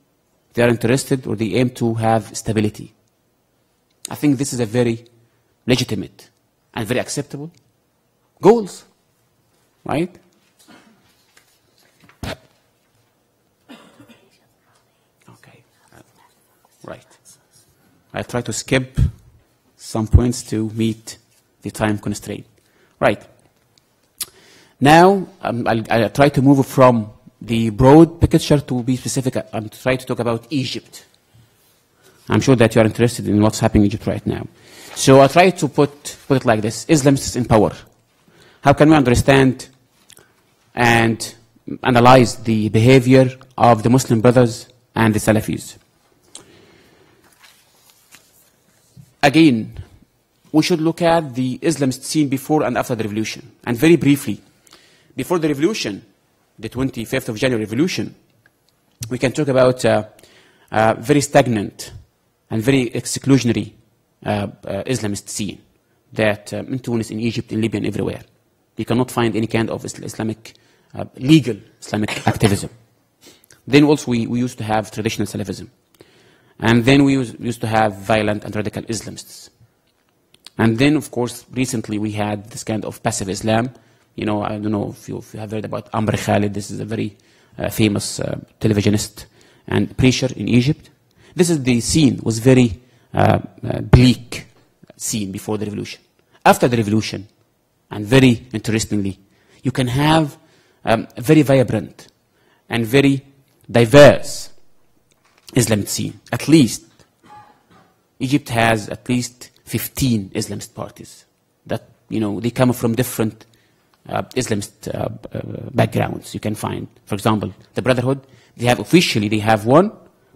they are interested, or they aim to have stability. I think this is a very legitimate and very acceptable goals, right? Okay, right. I'll try to skip some points to meet the time constraint. Right. Now, I'll try to move from the broad picture to be specific and try to talk about Egypt. I'm sure that you are interested in what's happening in Egypt right now. So I'll try to put it like this: Islamists in power. How can we understand and analyze the behavior of the Muslim brothers and the Salafis? Again, we should look at the Islamist scene before and after the revolution. And very briefly, before the revolution, the 25th of January revolution, we can talk about a very stagnant and very exclusionary Islamist scene that in Tunis, in Egypt, in Libya, and everywhere. You cannot find any kind of Islamic, legal Islamic activism. Then also we used to have traditional Salafism. And then we used to have violent and radical Islamists. And then, of course, recently we had this kind of passive Islam. I don't know if you have heard about Amr Khalid. This is a very famous televisionist and preacher in Egypt. This is the scene, was very bleak scene before the revolution. After the revolution, and very interestingly, you can have a very vibrant and very diverse Islamic scene. At least, Egypt has at least 15 Islamist parties that, they come from different Islamist backgrounds. You can find, for example, the Brotherhood. They have one,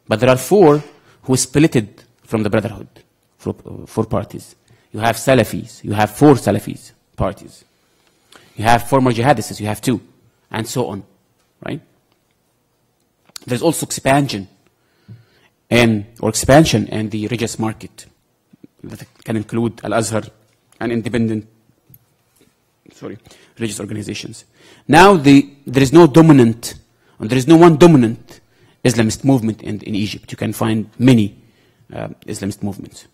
but there are 4 who splitted from the Brotherhood, four parties. You have Salafis, you have 4 Salafis parties. You have former jihadists, you have 2, and so on, right? There's also expansion in the religious market that can include Al-Azhar and independent, religious organizations. Now there is no dominant, and there is no one dominant Islamist movement in Egypt. You can find many Islamist movements.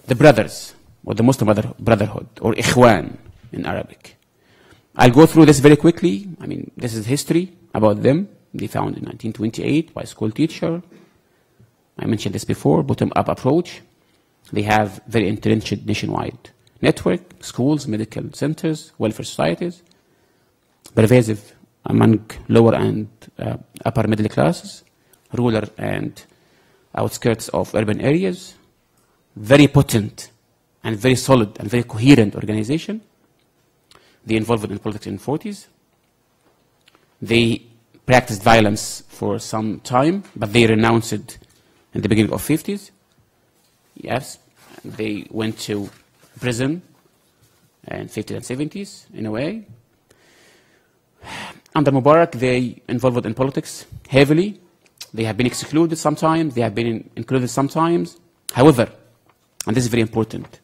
The brothers, or the Muslim Brotherhood, or Ikhwan in Arabic. I'll go through this very quickly. I mean, this is history about them. They founded in 1928 by a school teacher. I mentioned this before, bottom-up approach. They have very entrenched nationwide network, schools, medical centers, welfare societies, pervasive among lower and upper middle classes, rural and outskirts of urban areas, very potent and very solid and very coherent organization. They involved in politics in the 40s. They practiced violence for some time, but they renounced it in the beginning of 50s. Yes, they went to prison in 50s and 70s, in a way. Under Mubarak, they involved in politics heavily. They have been excluded sometimes. They have been included sometimes. However, and this is very important,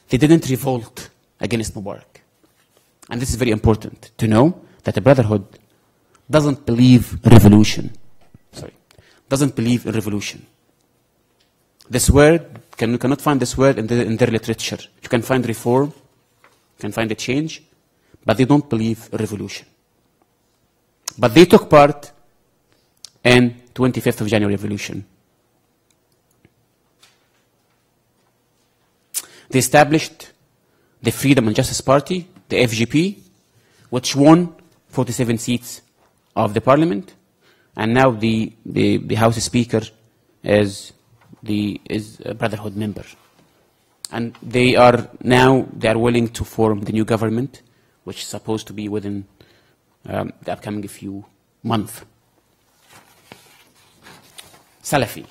they didn't revolt against Mubarak. And this is very important to know that the Brotherhood doesn't believe revolution. Doesn't believe in revolution. This word, you cannot find this word in their literature. You can find reform, you can find a change, but they don't believe in revolution. But they took part in 25th of January revolution. They established the Freedom and Justice Party, the FGP, which won 47 seats of the parliament, and now the House Speaker is a Brotherhood member. And they are willing to form the new government, which is supposed to be within the upcoming few months. Salafi.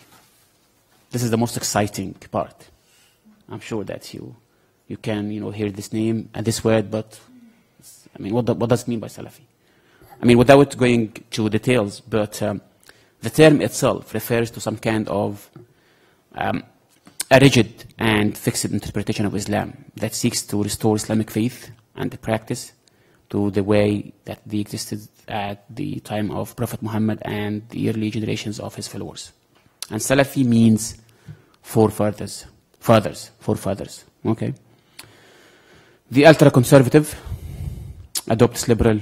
This is the most exciting part. I'm sure that you can hear this name and this word, but I mean, what does it mean by Salafi? I mean, without going to details, but the term itself refers to some kind of a rigid and fixed interpretation of Islam that seeks to restore Islamic faith and the practice to the way that they existed at the time of Prophet Muhammad and the early generations of his followers. And Salafi means forefathers. Okay. The ultra-conservative adopts literal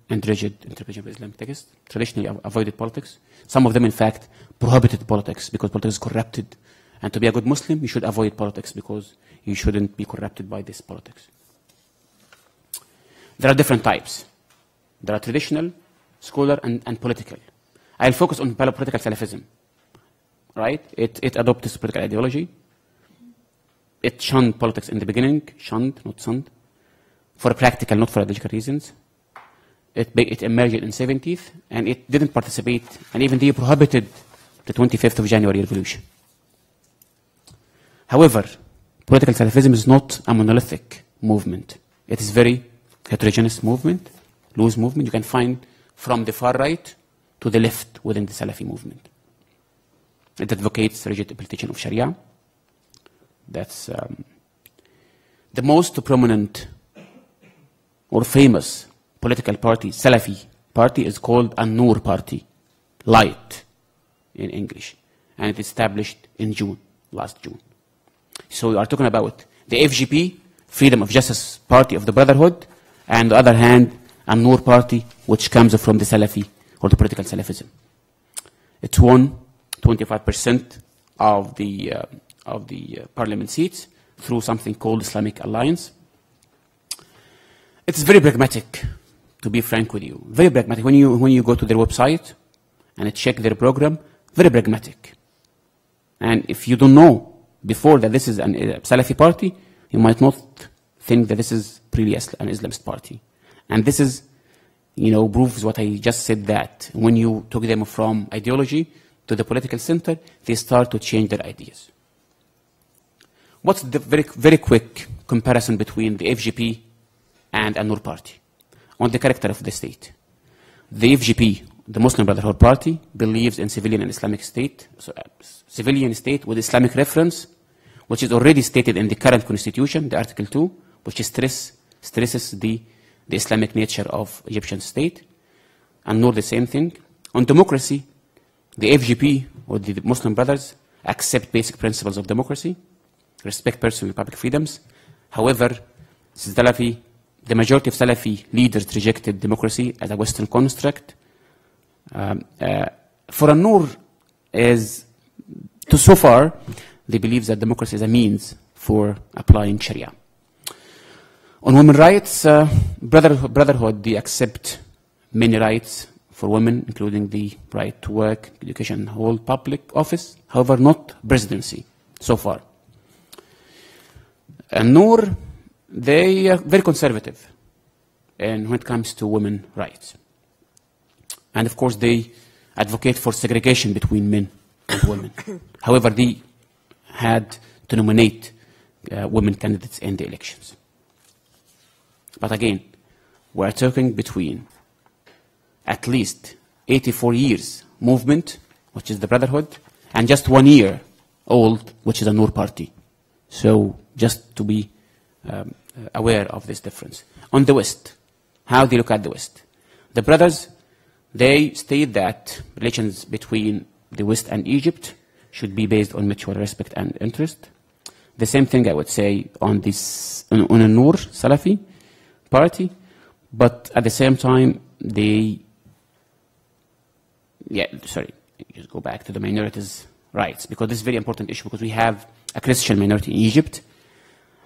and rigid interpretation of Islamic text, traditionally avoided politics. Some of them, in fact, prohibited politics because politics is corrupted. And to be a good Muslim, you should avoid politics because you shouldn't be corrupted by this politics. There are different types. There are traditional, scholar, and political. I'll focus on political Salafism. Right? It adopted this political ideology. It shunned politics in the beginning, not sunned, for practical, not for ideological reasons. It emerged in the 70s, and it didn't participate, and even they prohibited the 25th of January revolution. However, political Salafism is not a monolithic movement. It is very heterogeneous movement, loose movement. You can find from the far right to the left within the Salafi movement. It advocates rigid implementation of Sharia. That's the most prominent or famous political party, Salafi party, is called Al-Nour party, light in English. And it established in last June. So we are talking about the FGP, Freedom of Justice Party of the Brotherhood, and on the other hand, Al-Nour party, which comes from the Salafi or the political Salafism. It won 25% of the parliament seats through something called Islamic Alliance. It's very pragmatic, to be frank with you. Very pragmatic. When you go to their website and check their program, very pragmatic. And if you don't know before that this is a Salafi party, you might not think that this is really an Islamist party. And this is, proves what I just said, that when you took them from ideology, to the political center, they start to change their ideas. What's the very quick comparison between the FGP and Al-Nour party on the character of the state? The FGP, the Muslim Brotherhood Party, believes in civilian and Islamic state, so civilian state with Islamic reference, which is already stated in the current constitution, the Article 2, which stresses the Islamic nature of Egyptian state. Al-Nour the same thing. On democracy, the FGP, or the Muslim Brothers, accept basic principles of democracy, respect personal and public freedoms. However, the majority of Salafi leaders rejected democracy as a Western construct. For Al-Nour, so far, they believe that democracy is a means for applying Sharia. On women's rights, Brotherhood, they accept many rights for women, including the right to work, education, and hold public office. However, not presidency, so far. Al-Nour, they are very conservative when it comes to women's rights. And of course, they advocate for segregation between men and women. However, they had to nominate women candidates in the elections. But again, we're talking between at least 84 years movement, which is the Brotherhood, and just 1 year old, which is a Nour party. So just to be aware of this difference. On the West, how they look at the West. The brothers, they state that relations between the West and Egypt should be based on mutual respect and interest. The same thing I would say on a Nour Salafi party, but at the same time, just go back to the minorities' rights, because this is a very important issue, because we have a Christian minority in Egypt.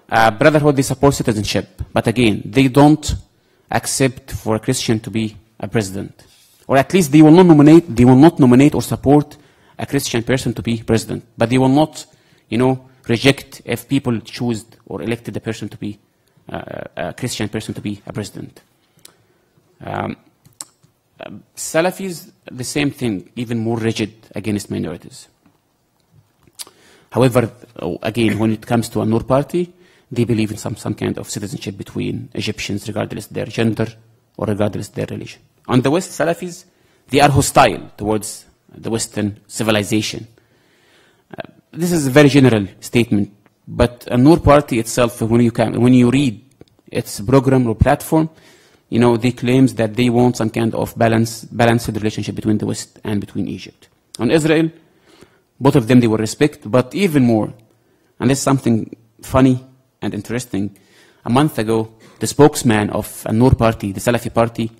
Brotherhood, they support citizenship, but again, they don't accept for a Christian to be a president, or at least they will not nominate or support a Christian person to be president, but they will not, reject if people choose or elected a person to be a Christian person to be a president. Salafis, the same thing, even more rigid against minorities. However, again, when it comes to a Nour party, they believe in some kind of citizenship between Egyptians, regardless their gender or regardless their religion. On the West, Salafis, they are hostile towards the Western civilization. This is a very general statement, but a Nour party itself, when you read its program or platform, they claim that they want some kind of balanced relationship between the West and between Egypt. On Israel, both of them they will respect, but even more, and this is something funny and interesting. A month ago, the spokesman of a Nour party, the Salafi party,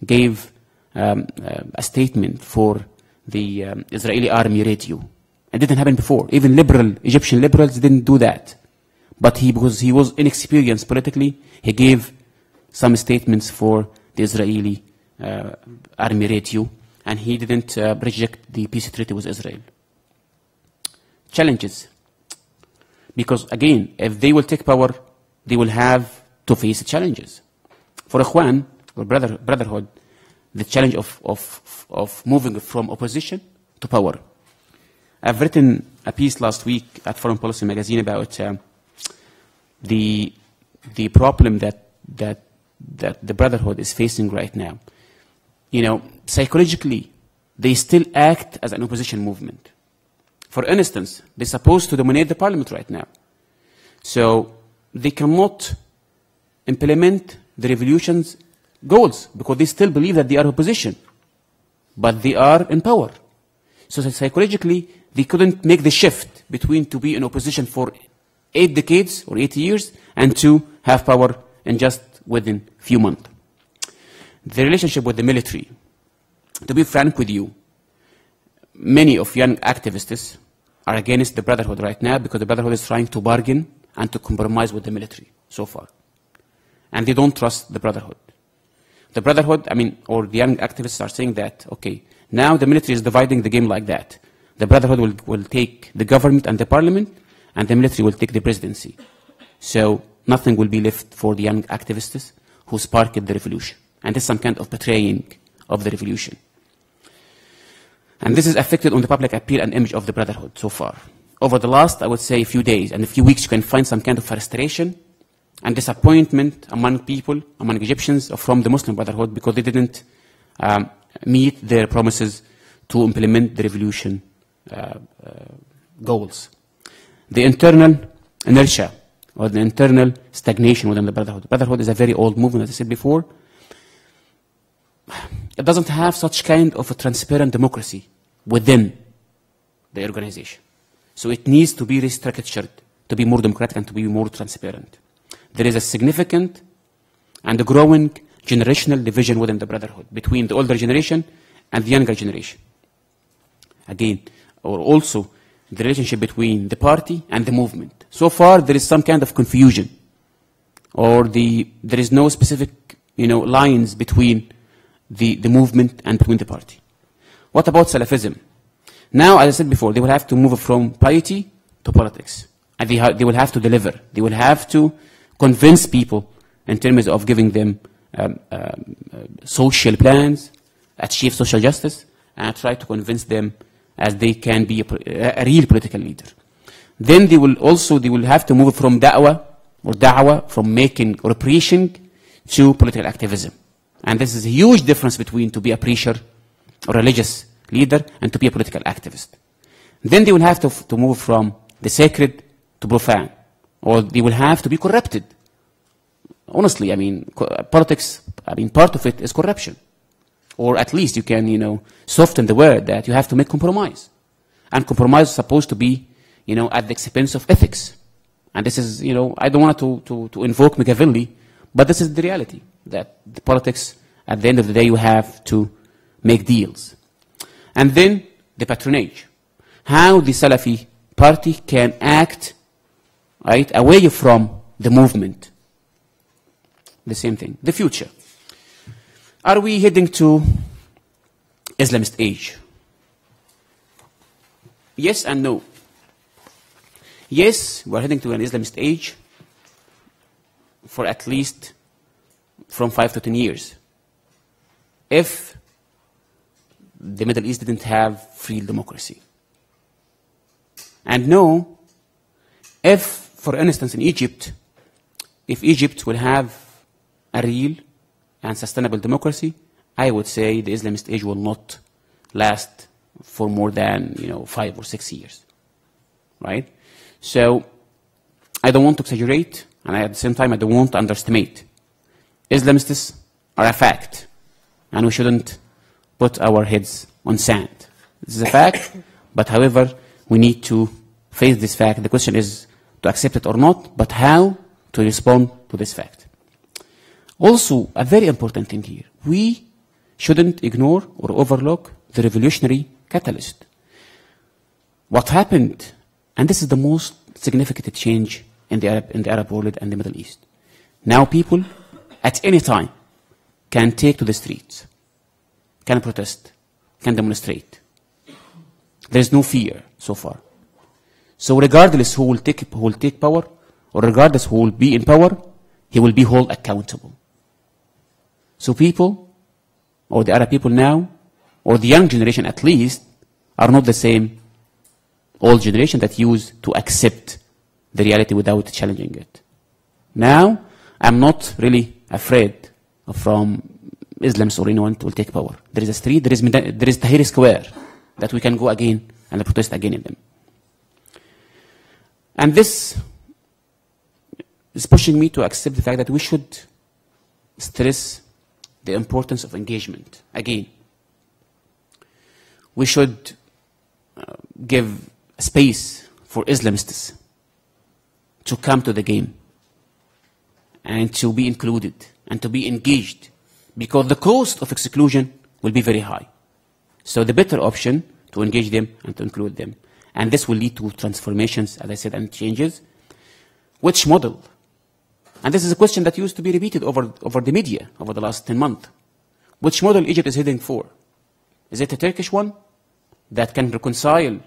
gave a statement for the Israeli army radio. It didn't happen before. Even Egyptian liberals didn't do that. But because he was inexperienced politically, he gave some statements for the Israeli army radio, and he didn't reject the peace treaty with Israel. Challenges. Because again, if they will take power, they will have to face challenges. For Ikhwan, or Brotherhood, the challenge of moving from opposition to power. I've written a piece last week at Foreign Policy magazine about the problem that the Brotherhood is facing right now. Psychologically, they still act as an opposition movement. For instance, they're supposed to dominate the parliament right now. So they cannot implement the revolution's goals because they still believe that they are opposition, but they are in power. So psychologically, they couldn't make the shift between to be in opposition for 8 decades or 8 years and to have power in just within few months. The relationship with the military. To be frank with you, many of young activists are against the Brotherhood right now because the Brotherhood is trying to bargain and to compromise with the military so far. And they don't trust the Brotherhood. The Brotherhood, or the young activists are saying that, okay, now the military is dividing the game like that. The Brotherhood will take the government and the parliament, and the military will take the presidency. So nothing will be left for the young activists who sparked the revolution. And there's some kind of betraying of the revolution. And this is affected on the public appeal and image of the Brotherhood so far. Over the last, I would say, few days and a few weeks, you can find some kind of frustration and disappointment among people, among Egyptians from the Muslim Brotherhood, because they didn't meet their promises to implement the revolution goals. The internal inertia or the internal stagnation within the Brotherhood. The Brotherhood is a very old movement, as I said before. It doesn't have such kind of a transparent democracy within the organization. So it needs to be restructured to be more democratic and to be more transparent. There is a significant and a growing generational division within the Brotherhood between the older generation and the younger generation. Again, or also the relationship between the party and the movement. So far, there is some kind of confusion, or there is no specific, lines between the movement and between the party. What about Salafism? Now, as I said before, they will have to move from piety to politics, and they will have to deliver. They will have to convince people in terms of giving them social plans, achieve social justice, and try to convince them as they can be a real political leader. Then they will have to move from da'wah, from making or preaching to political activism. And this is a huge difference between to be a preacher or religious leader and to be a political activist. Then they will have to move from the sacred to profane, or they will have to be corrupted. Honestly, politics, part of it is corruption. Or at least you can, soften the word that you have to make compromise. And compromise is supposed to be, at the expense of ethics. And this is, I don't want to invoke Machiavelli, but this is the reality, that the politics, at the end of the day, you have to make deals. And then the patronage. How the Salafi party can act, right, away from the movement. The same thing. The future. Are we heading to Islamist age? Yes and no. Yes, we're heading to an Islamist age for at least from 5 to 10 years. If the Middle East didn't have free democracy. And no, if, for instance, in Egypt, if Egypt will have a real and sustainable democracy, I would say the Islamist age will not last for more than 5 or 6 years, right? So I don't want to exaggerate, and at the same time I don't want to underestimate. Islamists are a fact, and we shouldn't put our heads on sand. This is a fact, but however, we need to face this fact. The question is to accept it or not, but how to respond to this fact. Also, a very important thing here, we shouldn't ignore or overlook the revolutionary catalyst. What happened, and this is the most significant change in the Arab world and the Middle East. Now people, at any time, can take to the streets, can protest, can demonstrate. There is no fear so far. So regardless who will take power, or regardless who will be in power, he will be held accountable. So people, or the Arab people now, or the young generation at least, are not the same old generation that used to accept the reality without challenging it. Now, I'm not really afraid from Islamists or anyone to take power. There is a street, there is Tahrir Square that we can go again and protest again in them. And this is pushing me to accept the fact that we should stress the importance of engagement. Again, we should give space for Islamists to come to the game and to be included and to be engaged, because the cost of exclusion will be very high. So the better option to engage them and to include them. And this will lead to transformations, as I said, and changes. Which model? And this is a question that used to be repeated over the media over the last 10 months. Which model Egypt is heading for? Is it a Turkish one that can reconcile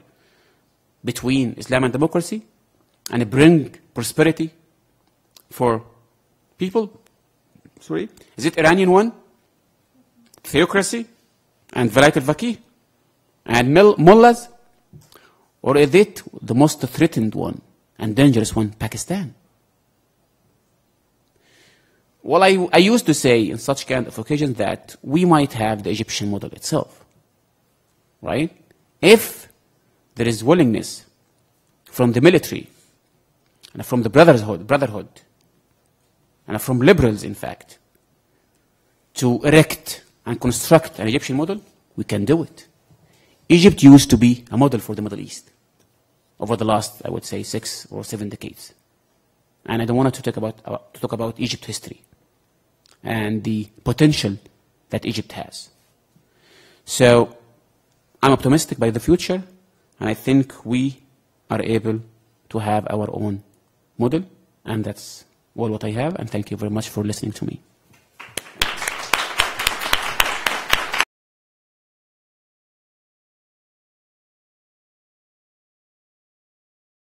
between Islam and democracy and bring prosperity for people? Sorry. Is it Iranian one? Theocracy and Velayat al-Faqih? and mullahs? Or is it the most threatened one and dangerous one, Pakistan? Well, I used to say in such kind of occasions that we might have the Egyptian model itself, right? If there is willingness from the military and from the brotherhood, and from liberals, in fact, to erect and construct an Egyptian model, we can do it. Egypt used to be a model for the Middle East over the last, I would say, 6 or 7 decades. And I don't want to talk about Egypt history and the potential that Egypt has. So I'm optimistic by the future, and I think we are able to have our own model, and that's all what I have, and thank you very much for listening to me.